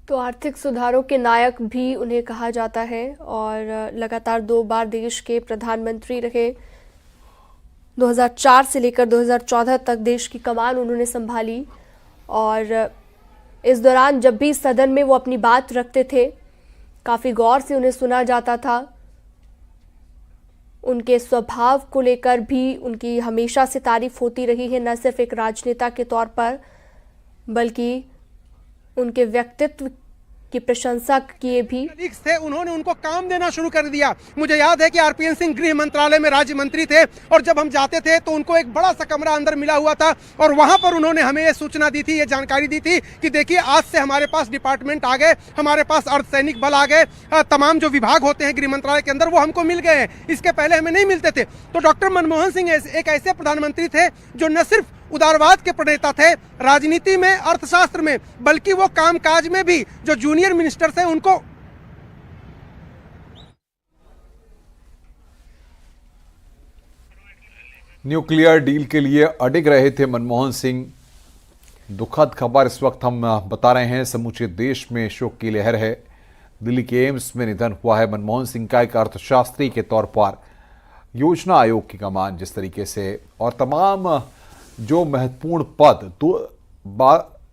तो आर्थिक सुधारों के नायक भी उन्हें कहा जाता है और लगातार 2 बार देश के प्रधानमंत्री रहे। 2004 से लेकर 2014 तक देश की कमान उन्होंने संभाली और इस दौरान जब भी सदन में वो अपनी बात रखते थे काफ़ी गौर से उन्हें सुना जाता था। उनके स्वभाव को लेकर भी उनकी हमेशा से तारीफ होती रही है, न सिर्फ एक राजनेता के तौर पर बल्कि उनके व्यक्तित्व की प्रशंसा किए भी। थे उन्होंने उनको काम देना शुरू कर दिया। मुझे याद है कि आरपीएन सिंह गृह मंत्रालय में राज्य मंत्री थे और जब हम जाते थे तो उनको एक बड़ा सा कमरा अंदर मिला हुआ था और वहां पर उन्होंने हमें ये सूचना दी थी, ये जानकारी दी थी कि देखिए आज से हमारे पास डिपार्टमेंट आ गए, हमारे पास अर्धसैनिक बल आ गए, तमाम जो विभाग होते हैं गृह मंत्रालय के अंदर वो हमको मिल गए हैं, इसके पहले हमें नहीं मिलते थे। तो डॉक्टर मनमोहन सिंह एक ऐसे प्रधानमंत्री थे जो न सिर्फ उदारवाद के प्रणेता थे राजनीति में, अर्थशास्त्र में, बल्कि वो कामकाज में भी जो जूनियर मिनिस्टर थे उनको न्यूक्लियर डील के लिए अडिग रहे थे मनमोहन सिंह। दुखद खबर इस वक्त हम बता रहे हैं, समूचे देश में शोक की लहर है। दिल्ली के एम्स में निधन हुआ है मनमोहन सिंह का। एक अर्थशास्त्री के तौर पर योजना आयोग की कमान जिस तरीके से और तमाम जो महत्वपूर्ण पद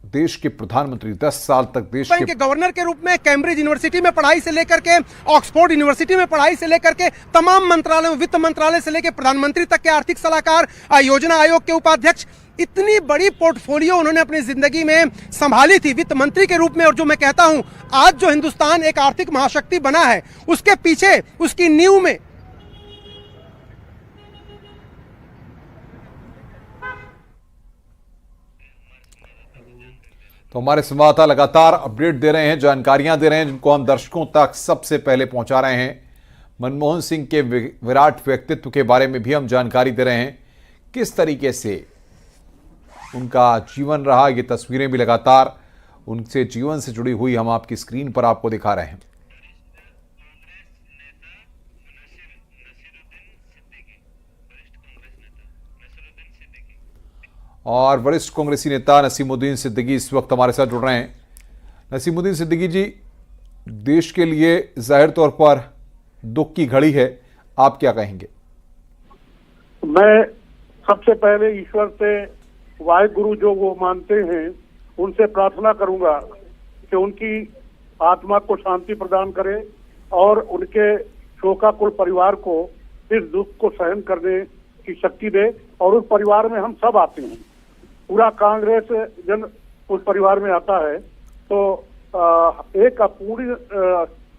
देश के प्रधानमंत्री 10 साल तक देश के गवर्नर के रूप में कैम्ब्रिज यूनिवर्सिटी में पढ़ाई से लेकर के ऑक्सफोर्ड यूनिवर्सिटी में पढ़ाई से लेकर के तमाम मंत्रालयों, वित्त मंत्रालय से लेकर प्रधानमंत्री तक के आर्थिक सलाहकार, योजना आयोग के उपाध्यक्ष, इतनी बड़ी पोर्टफोलियो उन्होंने अपनी जिंदगी में संभाली थी वित्त मंत्री के रूप में। और जो मैं कहता हूं आज जो हिंदुस्तान एक आर्थिक महाशक्ति बना है उसके पीछे उसकी नींव में तो हमारे संवाददाता लगातार अपडेट दे रहे हैं, जानकारियां दे रहे हैं जिनको हम दर्शकों तक सबसे पहले पहुंचा रहे हैं। मनमोहन सिंह के विराट व्यक्तित्व के बारे में भी हम जानकारी दे रहे हैं, किस तरीके से उनका जीवन रहा। ये तस्वीरें भी लगातार उनसे जीवन से जुड़ी हुई हम आपकी स्क्रीन पर आपको दिखा रहे हैं। और वरिष्ठ कांग्रेसी नेता नसीमुद्दीन सिद्दीकी इस वक्त हमारे साथ जुड़ रहे हैं। नसीमुद्दीन सिद्दीकी जी, देश के लिए जाहिर तौर पर दुख की घड़ी है, आप क्या कहेंगे? मैं सबसे पहले ईश्वर से वाहिगुरु जो वो मानते हैं उनसे प्रार्थना करूंगा कि उनकी आत्मा को शांति प्रदान करे और उनके शोकाकुल परिवार को इस दुख को सहन करने की शक्ति दे। और उस परिवार में हम सब आते हैं, पूरा कांग्रेस जन उस परिवार में आता है, तो एक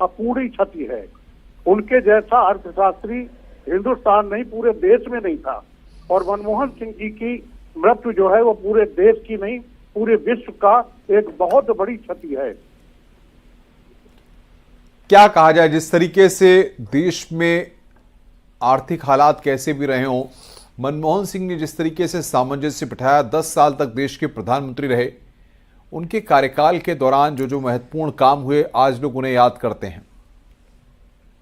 अपूर्णी क्षति है। उनके जैसा अर्थशास्त्री हिंदुस्तान नहीं पूरे देश में नहीं था, और मनमोहन सिंह जी की मृत्यु जो है वो पूरे देश की नहीं पूरे विश्व का एक बहुत बड़ी क्षति है। क्या कहा जाए, जिस तरीके से देश में आर्थिक हालात कैसे भी रहे हों, मनमोहन सिंह ने जिस तरीके से सामंजस्य बिठाया, 10 साल तक देश के प्रधानमंत्री रहे, उनके कार्यकाल के दौरान जो जो महत्वपूर्ण काम हुए आज लोग उन्हें याद करते हैं।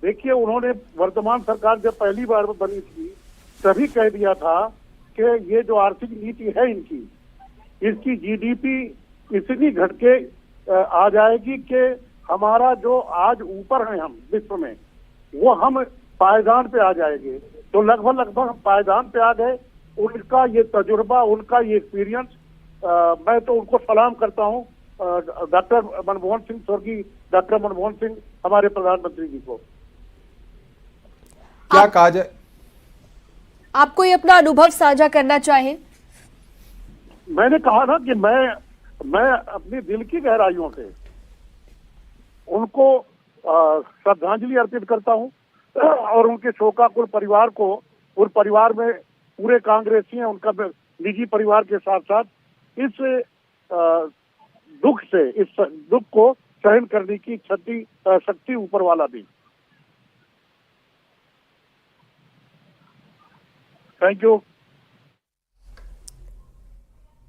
देखिए, उन्होंने वर्तमान सरकार जब पहली बार बनी थी तभी कह दिया था कि ये जो आर्थिक नीति है इसकी जीडीपी इतनी घटके आ जाएगी कि हमारा जो आज ऊपर है हम विश्व में, वो हम पायदान पे आ जाएंगे। तो लगभग हम पायदान पे आ गए। उनका ये तजुर्बा, उनका ये एक्सपीरियंस, मैं तो उनको सलाम करता हूँ, डॉक्टर मनमोहन सिंह, स्वर्गीय डॉक्टर मनमोहन सिंह हमारे प्रधानमंत्री जी को। क्या कहा जाए, आप कोई अपना अनुभव साझा करना चाहें? मैंने कहा ना कि मैं अपनी दिल की गहराइयों से उनको श्रद्धांजलि अर्पित करता हूं और उनके शोकाकुल परिवार को, और परिवार में पूरे कांग्रेसी हैं, उनका निजी परिवार के साथ साथ इस दुख को सहन करने की शक्ति ऊपर वाला दी। Thank you.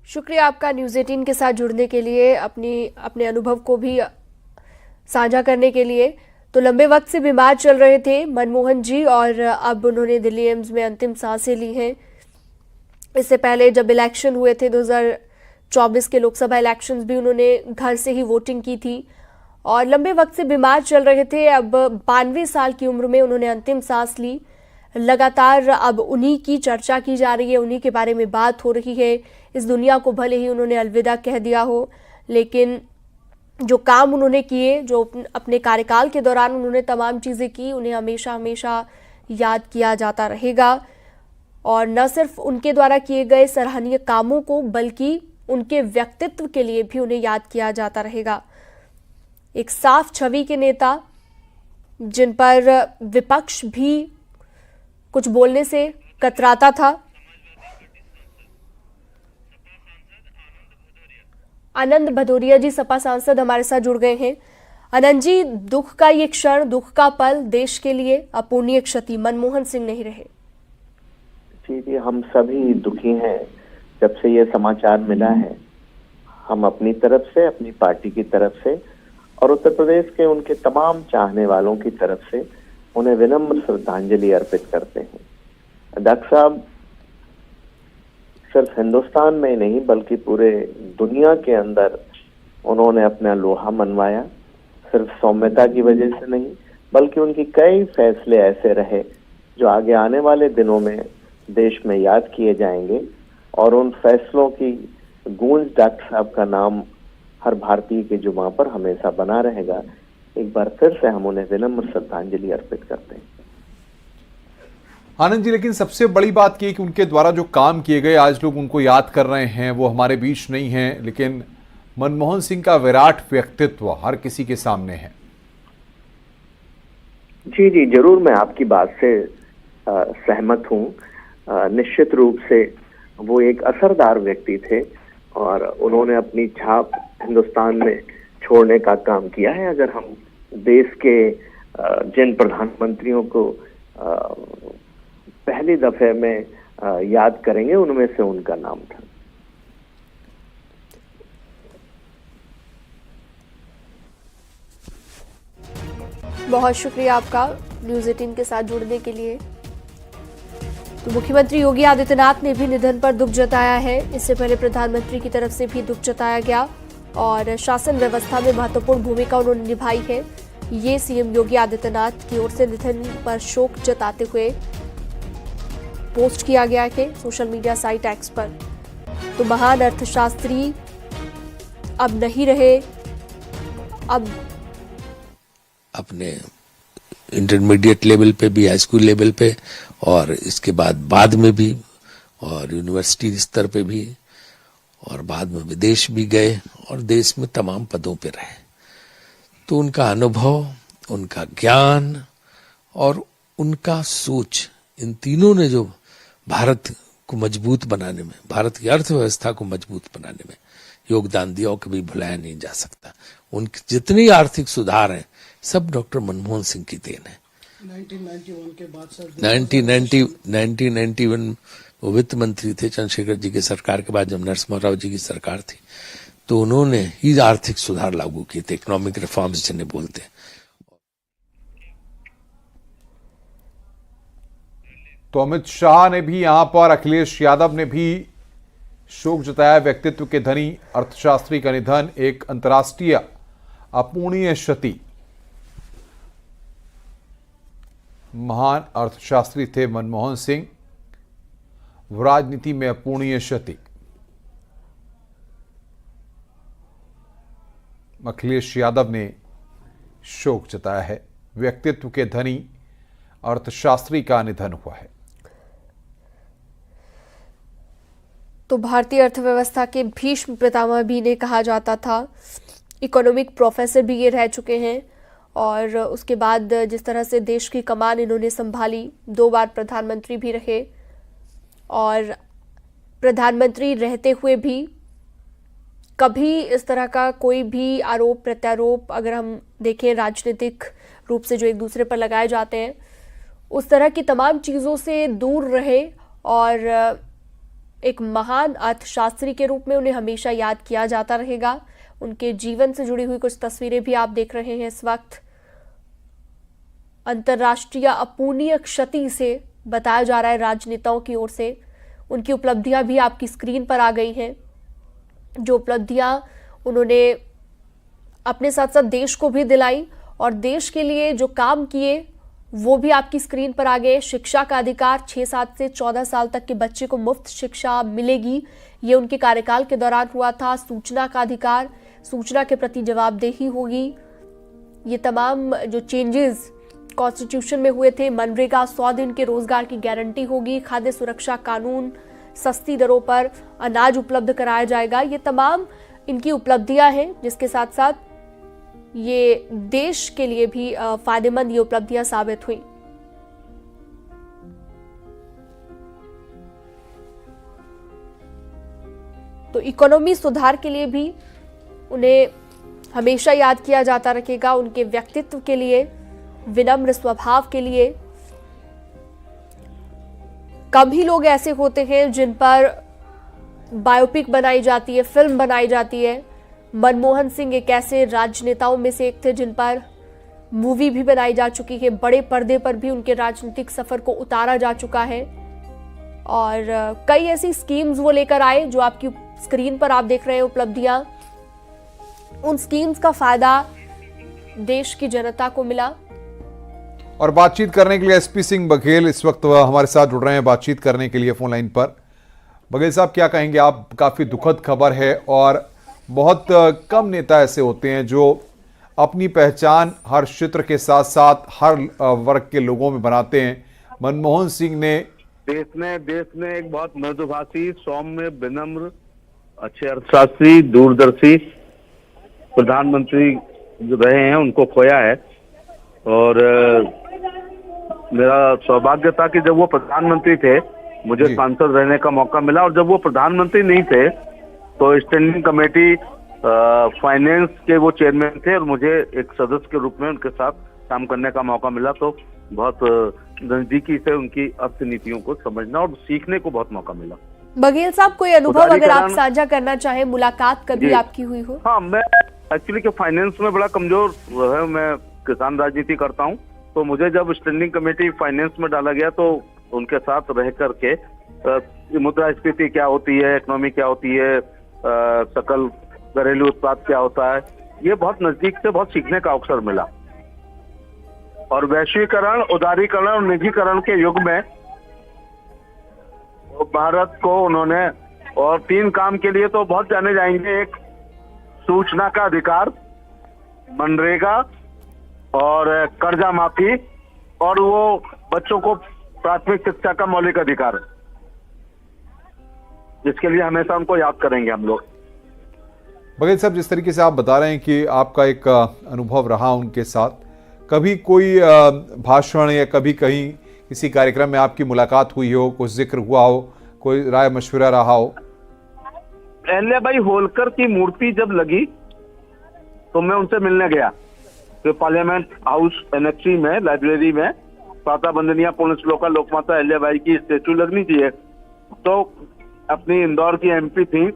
शुक्रिया आपका न्यूज़ 18 के साथ जुड़ने के लिए, अपने अनुभव को भी साझा करने के लिए। तो लंबे वक्त से बीमार चल रहे थे मनमोहन जी और अब उन्होंने दिल्ली एम्स में अंतिम सांसें ली हैं। इससे पहले जब इलेक्शन हुए थे 2024 के लोकसभा इलेक्शंस भी उन्होंने घर से ही वोटिंग की थी और लंबे वक्त से बीमार चल रहे थे। अब 92 साल की उम्र में उन्होंने अंतिम सांस ली। लगातार अब उन्हीं की चर्चा की जा रही है, उन्हीं के बारे में बात हो रही है। इस दुनिया को भले ही उन्होंने अलविदा कह दिया हो, लेकिन जो काम उन्होंने किए, जो अपने कार्यकाल के दौरान उन्होंने तमाम चीज़ें की, उन्हें हमेशा हमेशा याद किया जाता रहेगा। और न सिर्फ उनके द्वारा किए गए सराहनीय कामों को, बल्कि उनके व्यक्तित्व के लिए भी उन्हें याद किया जाता रहेगा। एक साफ छवि के नेता, जिन पर विपक्ष भी कुछ बोलने से कतराता था। आनंद भदौरिया जी, सपा सांसद, हमारे साथ जुड़ गए हैं। आनंद जी, दुख का ये क्षण, दुख का पल देश के लिए अपूर्णीय क्षति, मनमोहन सिंह नहीं रहे। जी, हम सभी दुखी हैं जब से ये समाचार मिला है। हम अपनी तरफ से, अपनी पार्टी की तरफ से और उत्तर प्रदेश के उनके तमाम चाहने वालों की तरफ से उन्हें विनम्र श्रद्धांजलि अर्पित करते हैं। डॉक्टर साहब सिर्फ हिंदुस्तान में नहीं बल्कि पूरे दुनिया के अंदर उन्होंने अपना लोहा मनवाया। सिर्फ सौम्यता की वजह से नहीं बल्कि उनकी कई फैसले ऐसे रहे जो आगे आने वाले दिनों में देश में याद किए जाएंगे और उन फैसलों की गूंज डॉक्टर साहब का नाम हर भारतीय के जुबां पर हमेशा बना रहेगा। एक बार फिर से हम उन्हें विनम्र श्रद्धांजलि अर्पित करते हैं। आनंद जी, लेकिन सबसे बड़ी बात यह कि उनके द्वारा जो काम किए गए आज लोग उनको याद कर रहे हैं, वो हमारे बीच नहीं हैं, लेकिन मनमोहन सिंह का विराट व्यक्तित्व हर किसी के सामने है। जी, जरूर मैं आपकी बात से सहमत हूँ। निश्चित रूप से वो एक असरदार व्यक्ति थे और उन्होंने अपनी छाप हिंदुस्तान में छोड़ने का काम किया है। अगर हम देश के जिन प्रधानमंत्रियों को पहली दफे में याद करेंगे उनमें से उनका नाम था। बहुत शुक्रिया आपका न्यूज़ 18 के साथ जुड़ने के लिए। तो मुख्यमंत्री योगी आदित्यनाथ ने भी निधन पर दुख जताया है। इससे पहले प्रधानमंत्री की तरफ से भी दुख जताया गया और शासन व्यवस्था में महत्वपूर्ण भूमिका उन्होंने निभाई है। ये सीएम योगी आदित्यनाथ की ओर से निधन पर शोक जताते हुए पोस्ट किया गया है सोशल मीडिया साइट एक्स पर। तो महान अर्थशास्त्री अब नहीं रहे, अब अपने इंटरमीडिएट लेवल पे भी, हाई स्कूल लेवल पे, और इसके बाद में भी, और यूनिवर्सिटी स्तर पे भी, और बाद में विदेश भी गए और देश में तमाम पदों पे रहे। तो उनका अनुभव, उनका ज्ञान और उनका सोच, इन तीनों ने जो भारत को मजबूत बनाने में, भारत की अर्थव्यवस्था को मजबूत बनाने में योगदान दिया और कभी भुलाया नहीं जा सकता। उनके जितने आर्थिक सुधार हैं सब डॉक्टर मनमोहन सिंह की देन है। 1991 के बाद सर 1991 वो वित्त मंत्री थे चंद्रशेखर जी की सरकार के बाद, जब नरसिम्हा राव जी की सरकार थी, तो उन्होंने ही आर्थिक सुधार लागू किए थे, इकोनॉमिक रिफॉर्म्स जिन्हें बोलते हैं। तो अमित शाह ने भी यहां पर, अखिलेश यादव ने भी शोक जताया। व्यक्तित्व के धनी अर्थशास्त्री का निधन एक अंतर्राष्ट्रीय अपूर्णीय क्षति। महान अर्थशास्त्री थे मनमोहन सिंह, राजनीति में अपूर्णीय क्षति। अखिलेश यादव ने शोक जताया है। व्यक्तित्व के धनी अर्थशास्त्री का निधन हुआ है। तो भारतीय अर्थव्यवस्था के भीष्म पितामह भी इन्हें कहा जाता था। इकोनॉमिक प्रोफेसर भी ये रह चुके हैं और उसके बाद जिस तरह से देश की कमान इन्होंने संभाली, 2 बार प्रधानमंत्री भी रहे और प्रधानमंत्री रहते हुए भी कभी इस तरह का कोई भी आरोप प्रत्यारोप, अगर हम देखें राजनीतिक रूप से जो एक दूसरे पर लगाए जाते हैं, उस तरह की तमाम चीज़ों से दूर रहे और एक महान अर्थशास्त्री के रूप में उन्हें हमेशा याद किया जाता रहेगा। उनके जीवन से जुड़ी हुई कुछ तस्वीरें भी आप देख रहे हैं इस वक्त। अंतर्राष्ट्रीय अपूर्णीय क्षति से बताया जा रहा है राजनेताओं की ओर से। उनकी उपलब्धियां भी आपकी स्क्रीन पर आ गई हैं। जो उपलब्धियां उन्होंने अपने साथ साथ देश को भी दिलाई और देश के लिए जो काम किए वो भी आपकी स्क्रीन पर आ गए। शिक्षा का अधिकार, 6 से 14 साल तक के बच्चे को मुफ्त शिक्षा मिलेगी, ये उनके कार्यकाल के दौरान हुआ था। सूचना का अधिकार, सूचना के प्रति जवाबदेही होगी। ये तमाम जो चेंजेस कॉन्स्टिट्यूशन में हुए थे, मनरेगा 100 दिन के रोजगार की गारंटी होगी, खाद्य सुरक्षा कानून, सस्ती दरों पर अनाज उपलब्ध कराया जाएगा। ये तमाम इनकी उपलब्धियां हैं, जिसके साथ साथ ये देश के लिए भी फायदेमंद ये उपलब्धियां साबित हुई। तो इकोनॉमी सुधार के लिए भी उन्हें हमेशा याद किया जाता रहेगा। उनके व्यक्तित्व के लिए, विनम्र स्वभाव के लिए। कम ही लोग ऐसे होते हैं जिन पर बायोपिक बनाई जाती है, फिल्म बनाई जाती है। मनमोहन सिंह एक ऐसे राजनेताओं में से एक थे जिन पर मूवी भी बनाई जा चुकी है, बड़े पर्दे पर भी उनके राजनीतिक सफर को उतारा जा चुका है और कई ऐसी स्कीम्स वो लेकर आए जो आपकी स्क्रीन पर आप देख रहे हैं उपलब्धियां। उन स्कीम्स का फायदा देश की जनता को मिला। और बातचीत करने के लिए एसपी सिंह बघेल इस वक्त हमारे साथ जुड़ रहे हैं बातचीत करने के लिए फोन लाइन पर। बघेल साहब, क्या कहेंगे आप? काफी दुखद खबर है और बहुत कम नेता ऐसे होते हैं जो अपनी पहचान हर क्षेत्र के साथ साथ हर वर्ग के लोगों में बनाते हैं। मनमोहन सिंह ने देश ने एक बहुत मृदुभाषी, सौम्य, विनम्र, अच्छे अर्थशास्त्री, दूरदर्शी प्रधानमंत्री जो रहे हैं उनको खोया है। और मेरा सौभाग्य था कि जब वो प्रधानमंत्री थे मुझे सांसद रहने का मौका मिला, और जब वो प्रधानमंत्री नहीं थे तो स्टैंडिंग कमेटी फाइनेंस के वो चेयरमैन थे और मुझे एक सदस्य के रूप में उनके साथ काम करने का मौका मिला। तो बहुत नजदीकी से उनकी अर्थनीतियों को समझना और सीखने को बहुत मौका मिला। बघेल साहब, कोई अनुभव अगर आप साझा करना चाहें, मुलाकात कभी आपकी हुई हो? हाँ, मैं एक्चुअली के फाइनेंस में बड़ा कमजोर है, मैं किसान राजनीति करता हूँ। तो मुझे जब स्टैंडिंग कमेटी फाइनेंस में डाला गया तो उनके साथ रह करके मुद्रास्फीति क्या होती है, इकोनॉमी क्या होती है, सकल घरेलू उत्पाद क्या होता है, ये बहुत नजदीक से बहुत सीखने का अवसर मिला। और वैश्वीकरण, उदारीकरण और निजीकरण के युग में भारत को उन्होंने, और 3 काम के लिए तो बहुत जाने जाएंगे, एक सूचना का अधिकार, मनरेगा और कर्जा माफी, और वो बच्चों को प्राथमिक शिक्षा का मौलिक अधिकार, जिसके लिए हमेशा उनको याद करेंगे हम लोग। बघेल साहब, जिस तरीके से आप बता रहे हैं कि आपका एक अनुभव रहा उनके साथ, कभी कोई भाषण या कभी कहीं किसी कार्यक्रम में आपकी मुलाकात हुई हो, कुछ जिक्र हुआ हो, कोई राय मशवरा रहा हो? अहिल्याबाई होलकर की मूर्ति जब लगी तो मैं उनसे मिलने गया, तो पार्लियामेंट हाउस एनेक्सी में, लाइब्रेरी में प्रातः वंदनीय पूर्ण श्लोका लोकमाता अहिल्याबाई की स्टेचू लगनी चाहिए। तो अपनी इंदौर की एमपी थी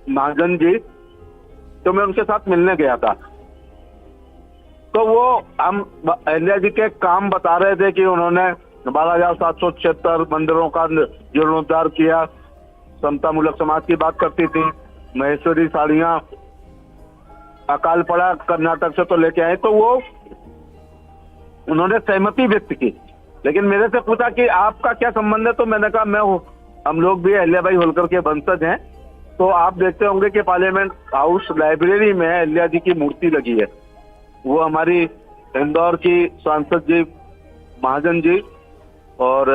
महाजन जी, तो मैं उनके साथ मिलने गया था। तो वो हम अहिल्या जी के काम बता रहे थे कि उन्होंने 12,776 मंदिरों का जीर्णोद्धार किया, समतामूलक समाज की बात करती थी, महेश्वरी साड़ियां अकाल पड़ा कर्नाटक से तो लेके आए, तो वो उन्होंने सहमति व्यक्त की। लेकिन मेरे से पूछा कि आपका क्या संबंध है, तो मैंने कहा हम लोग भी अहिल्याबाई होलकर के वंशज हैं। तो आप देखते होंगे कि पार्लियामेंट हाउस लाइब्रेरी में अहिल्या जी की मूर्ति लगी है, वो हमारी इंदौर की सांसद जी महाजन जी और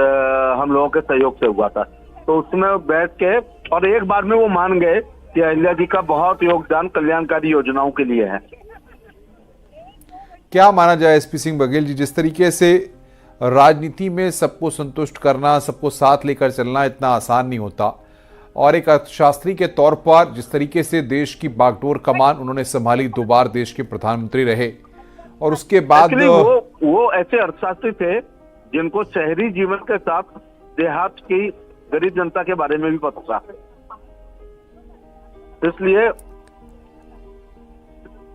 हम लोगों के सहयोग से हुआ था। तो उसमें बैठ के, और एक बार में वो मान गए कि अहिल्या जी का बहुत योगदान कल्याणकारी योजनाओं के लिए है। क्या माना जाए एसपी सिंह बघेल जी, जिस तरीके से राजनीति में सबको संतुष्ट करना, सबको साथ लेकर चलना इतना आसान नहीं होता, और एक अर्थशास्त्री के तौर पर जिस तरीके से देश की बागडोर कमान उन्होंने संभाली, 2 बार देश के प्रधानमंत्री रहे, और उसके बाद वो ऐसे अर्थशास्त्री थे जिनको शहरी जीवन के साथ देहात की गरीब जनता के बारे में भी पता था। इसलिए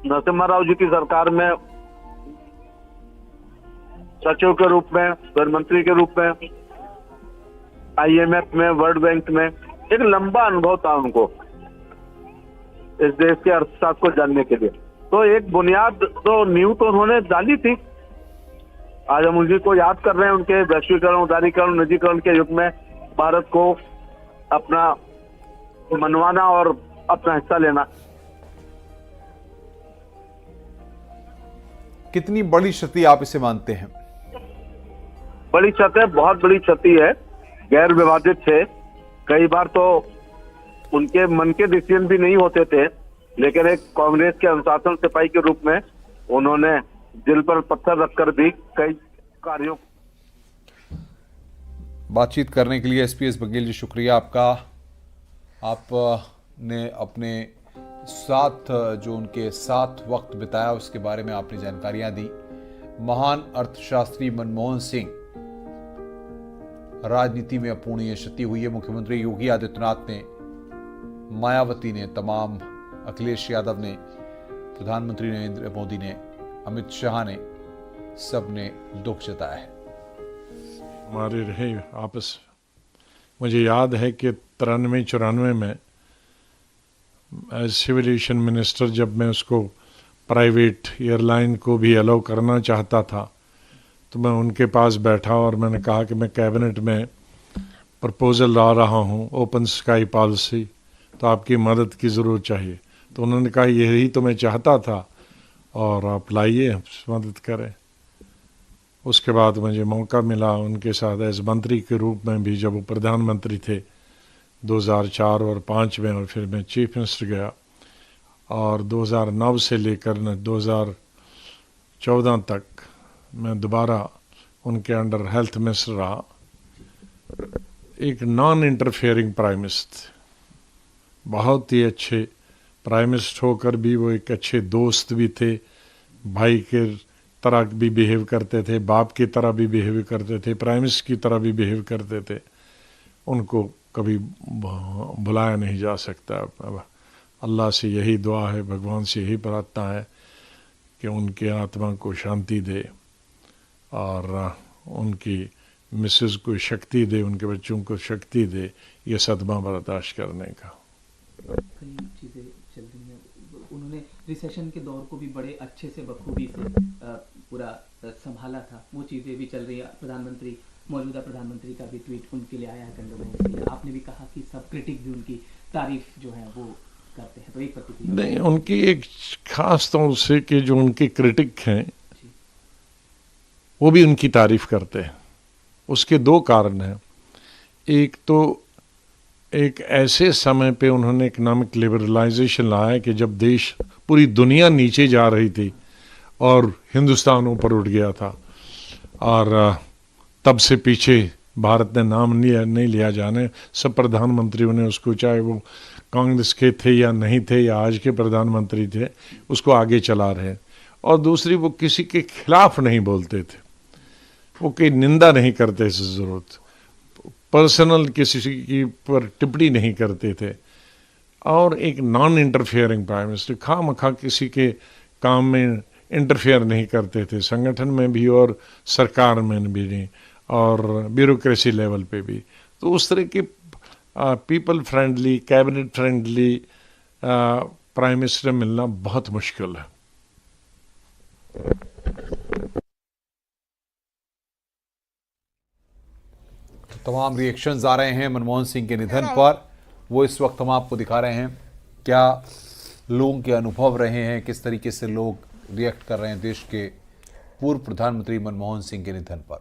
नरसिम्हा राव जी की सरकार में सचिव के रूप में, गृह मंत्री के रूप में, IMF में, वर्ल्ड बैंक में एक लंबा अनुभव था उनको इस देश के अर्थशास्त्र को जानने के लिए। तो एक बुनियाद, तो नींव तो उन्होंने डाली थी। आज हम उसी को याद कर रहे हैं, उनके वैश्वीकरण, उदारीकरण, निजीकरण के युग में भारत को अपना मनवाना और अपना हिस्सा लेना। कितनी बड़ी क्षति आप इसे मानते हैं? बड़ी क्षति है, बहुत बड़ी क्षति है। गैर विवादित थे, कई बार तो उनके मन के डिसीजन भी नहीं होते थे, लेकिन एक कांग्रेस के अनुशासन सिपाही के रूप में उन्होंने दिल पर पत्थर रखकर भी कई कार्यों। बातचीत करने के लिए एसपीएस बघेल जी शुक्रिया आपका। आपने अपने साथ, जो उनके साथ वक्त बिताया, उसके बारे में आपने जानकारियां दी। महान अर्थशास्त्री मनमोहन सिंह, राजनीति में अपूर्णीय क्षति हुई है। मुख्यमंत्री योगी आदित्यनाथ ने, मायावती ने, तमाम अखिलेश यादव ने, प्रधानमंत्री नरेंद्र मोदी ने, अमित शाह ने, सब ने दुख जताया है। हमारे रहे आपस, मुझे याद है कि 93-94 में एज सिविल एविएशन मिनिस्टर, जब मैं उसको प्राइवेट एयरलाइन को भी अलाउ करना चाहता था, तो मैं उनके पास बैठा और मैंने कहा कि मैं कैबिनेट में प्रपोजल ला रहा हूँ ओपन स्काई पॉलिसी, तो आपकी मदद की ज़रूरत चाहिए। तो उन्होंने कहा यही तो मैं चाहता था और आप लाइए, मदद करें। उसके बाद मुझे मौका मिला उनके साथ एज मंत्री के रूप में भी, जब वो प्रधानमंत्री थे 2004 और 5 में, और फिर मैं चीफ मिनिस्टर गया, और 2009 से लेकर 2014 तक मैं दोबारा उनके अंडर हेल्थ मिनिस्टर रहा। एक नॉन इंटरफेयरिंग प्राइम मिनिस्टर, बहुत ही अच्छे प्राइम मिनिस्टर होकर भी वो एक अच्छे दोस्त भी थे, भाई के तरह भी बिहेव करते थे, बाप की तरह भी बिहेव करते थे, प्राइम मिनिस्टर की तरह भी बिहेव करते थे। उनको कभी भुलाया नहीं जा सकता। अल्लाह से यही दुआ है, भगवान से यही प्रार्थना है कि उनके आत्मा को शांति दे और उनकी मिसेस को शक्ति दे, उनके बच्चों को शक्ति दे ये सदमा बर्दाश्त करने का। चल रही हैं। उन्होंने रिसेशन के दौर को भी बड़े अच्छे से बखूबी से पूरा संभाला था, वो चीज़ें भी चल रही है। प्रधानमंत्री, मौजूदा प्रधानमंत्री का भी ट्वीट उनके लिए आया है कंडोलेंस के लिए। आपने भी कहा कि सब क्रिटिक भी उनकी तारीफ जो है वो करते हैं, तो एक प्रतिक्रिया। नहीं, उनकी एक खास तौर से कि जो उनके क्रिटिक हैं वो भी उनकी तारीफ करते हैं। उसके दो कारण हैं। एक तो एक ऐसे समय पे उन्होंने इकोनॉमिक लिबरलाइजेशन लाया कि जब देश, पूरी दुनिया नीचे जा रही थी और हिंदुस्तान ऊपर उठ गया था, और तब से पीछे भारत ने नाम नहीं लिया जाने। सब प्रधानमंत्रियों ने उसको, चाहे वो कांग्रेस के थे या नहीं थे या आज के प्रधानमंत्री थे, उसको आगे चला रहे। और दूसरी, वो किसी के खिलाफ नहीं बोलते थे, वो कोई निंदा नहीं करते से ज़रूरत, पर्सनल किसी की पर टिप्पणी नहीं करते थे, और एक नॉन इंटरफेयरिंग प्राइम मिनिस्टर, खामखा किसी के काम में इंटरफेयर नहीं करते थे, संगठन में भी और सरकार में भी नहीं, और ब्यूरोक्रेसी लेवल पे भी। तो उस तरह के people friendly, cabinet friendly prime minister मिलना बहुत मुश्किल है। तमाम रिएक्शंस आ रहे हैं मनमोहन सिंह के निधन पर, वो इस वक्त हम आपको दिखा रहे हैं। क्या लोगों के अनुभव रहे हैं, किस तरीके से लोग रिएक्ट कर रहे हैं देश के पूर्व प्रधानमंत्री मनमोहन सिंह के निधन पर।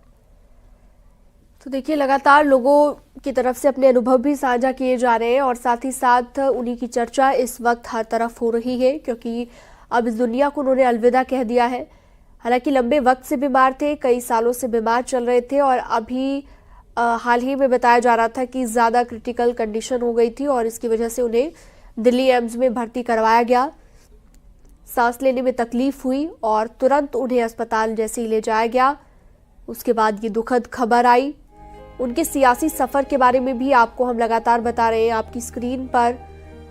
तो देखिए, लगातार लोगों की तरफ से अपने अनुभव भी साझा किए जा रहे हैं और साथ ही साथ उन्हीं की चर्चा इस वक्त हर तरफ हो रही है, क्योंकि अब इस दुनिया को उन्होंने अलविदा कह दिया है। हालांकि लंबे वक्त से बीमार थे, कई सालों से बीमार चल रहे थे, और अभी हाल ही में बताया जा रहा था कि ज़्यादा क्रिटिकल कंडीशन हो गई थी और इसकी वजह से उन्हें दिल्ली एम्स में भर्ती करवाया गया। सांस लेने में तकलीफ हुई और तुरंत उन्हें अस्पताल जैसे ही ले जाया गया। उसके बाद ये दुखद खबर आई। उनके सियासी सफ़र के बारे में भी आपको हम लगातार बता रहे हैं, आपकी स्क्रीन पर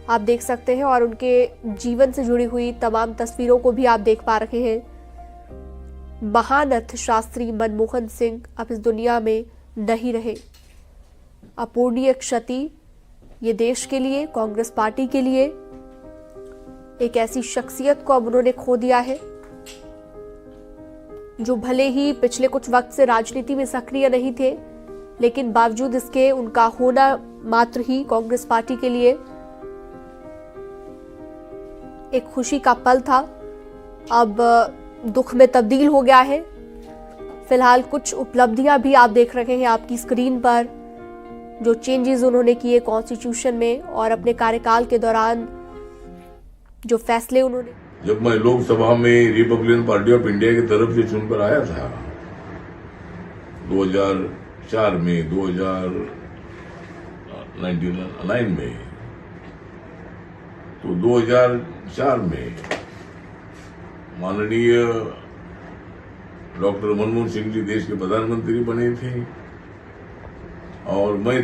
आप देख सकते हैं, और उनके जीवन से जुड़ी हुई तमाम तस्वीरों को भी आप देख पा रहे हैं। महारथ शास्त्री मनमोहन सिंह अब इस दुनिया में नहीं रहे। अपूरणीय क्षति ये देश के लिए, कांग्रेस पार्टी के लिए, एक ऐसी शख्सियत को अब उन्होंने खो दिया है जो भले ही पिछले कुछ वक्त से राजनीति में सक्रिय नहीं थे, लेकिन बावजूद इसके उनका होना मात्र ही कांग्रेस पार्टी के लिए एक खुशी का पल था, अब दुख में तब्दील हो गया है। फिलहाल कुछ उपलब्धियां भी आप देख रहे हैं आपकी स्क्रीन पर, जो चेंजेस उन्होंने किए कॉन्स्टिट्यूशन में और अपने कार्यकाल के दौरान जो फैसले उन्होंने। जब मैं लोकसभा में रिपब्लिकन पार्टी ऑफ इंडिया की तरफ से चुनकर आया था 2004 में, 2009 में, तो 2004 में माननीय डॉक्टर मनमोहन सिंह जी देश के प्रधानमंत्री बने थे और मैं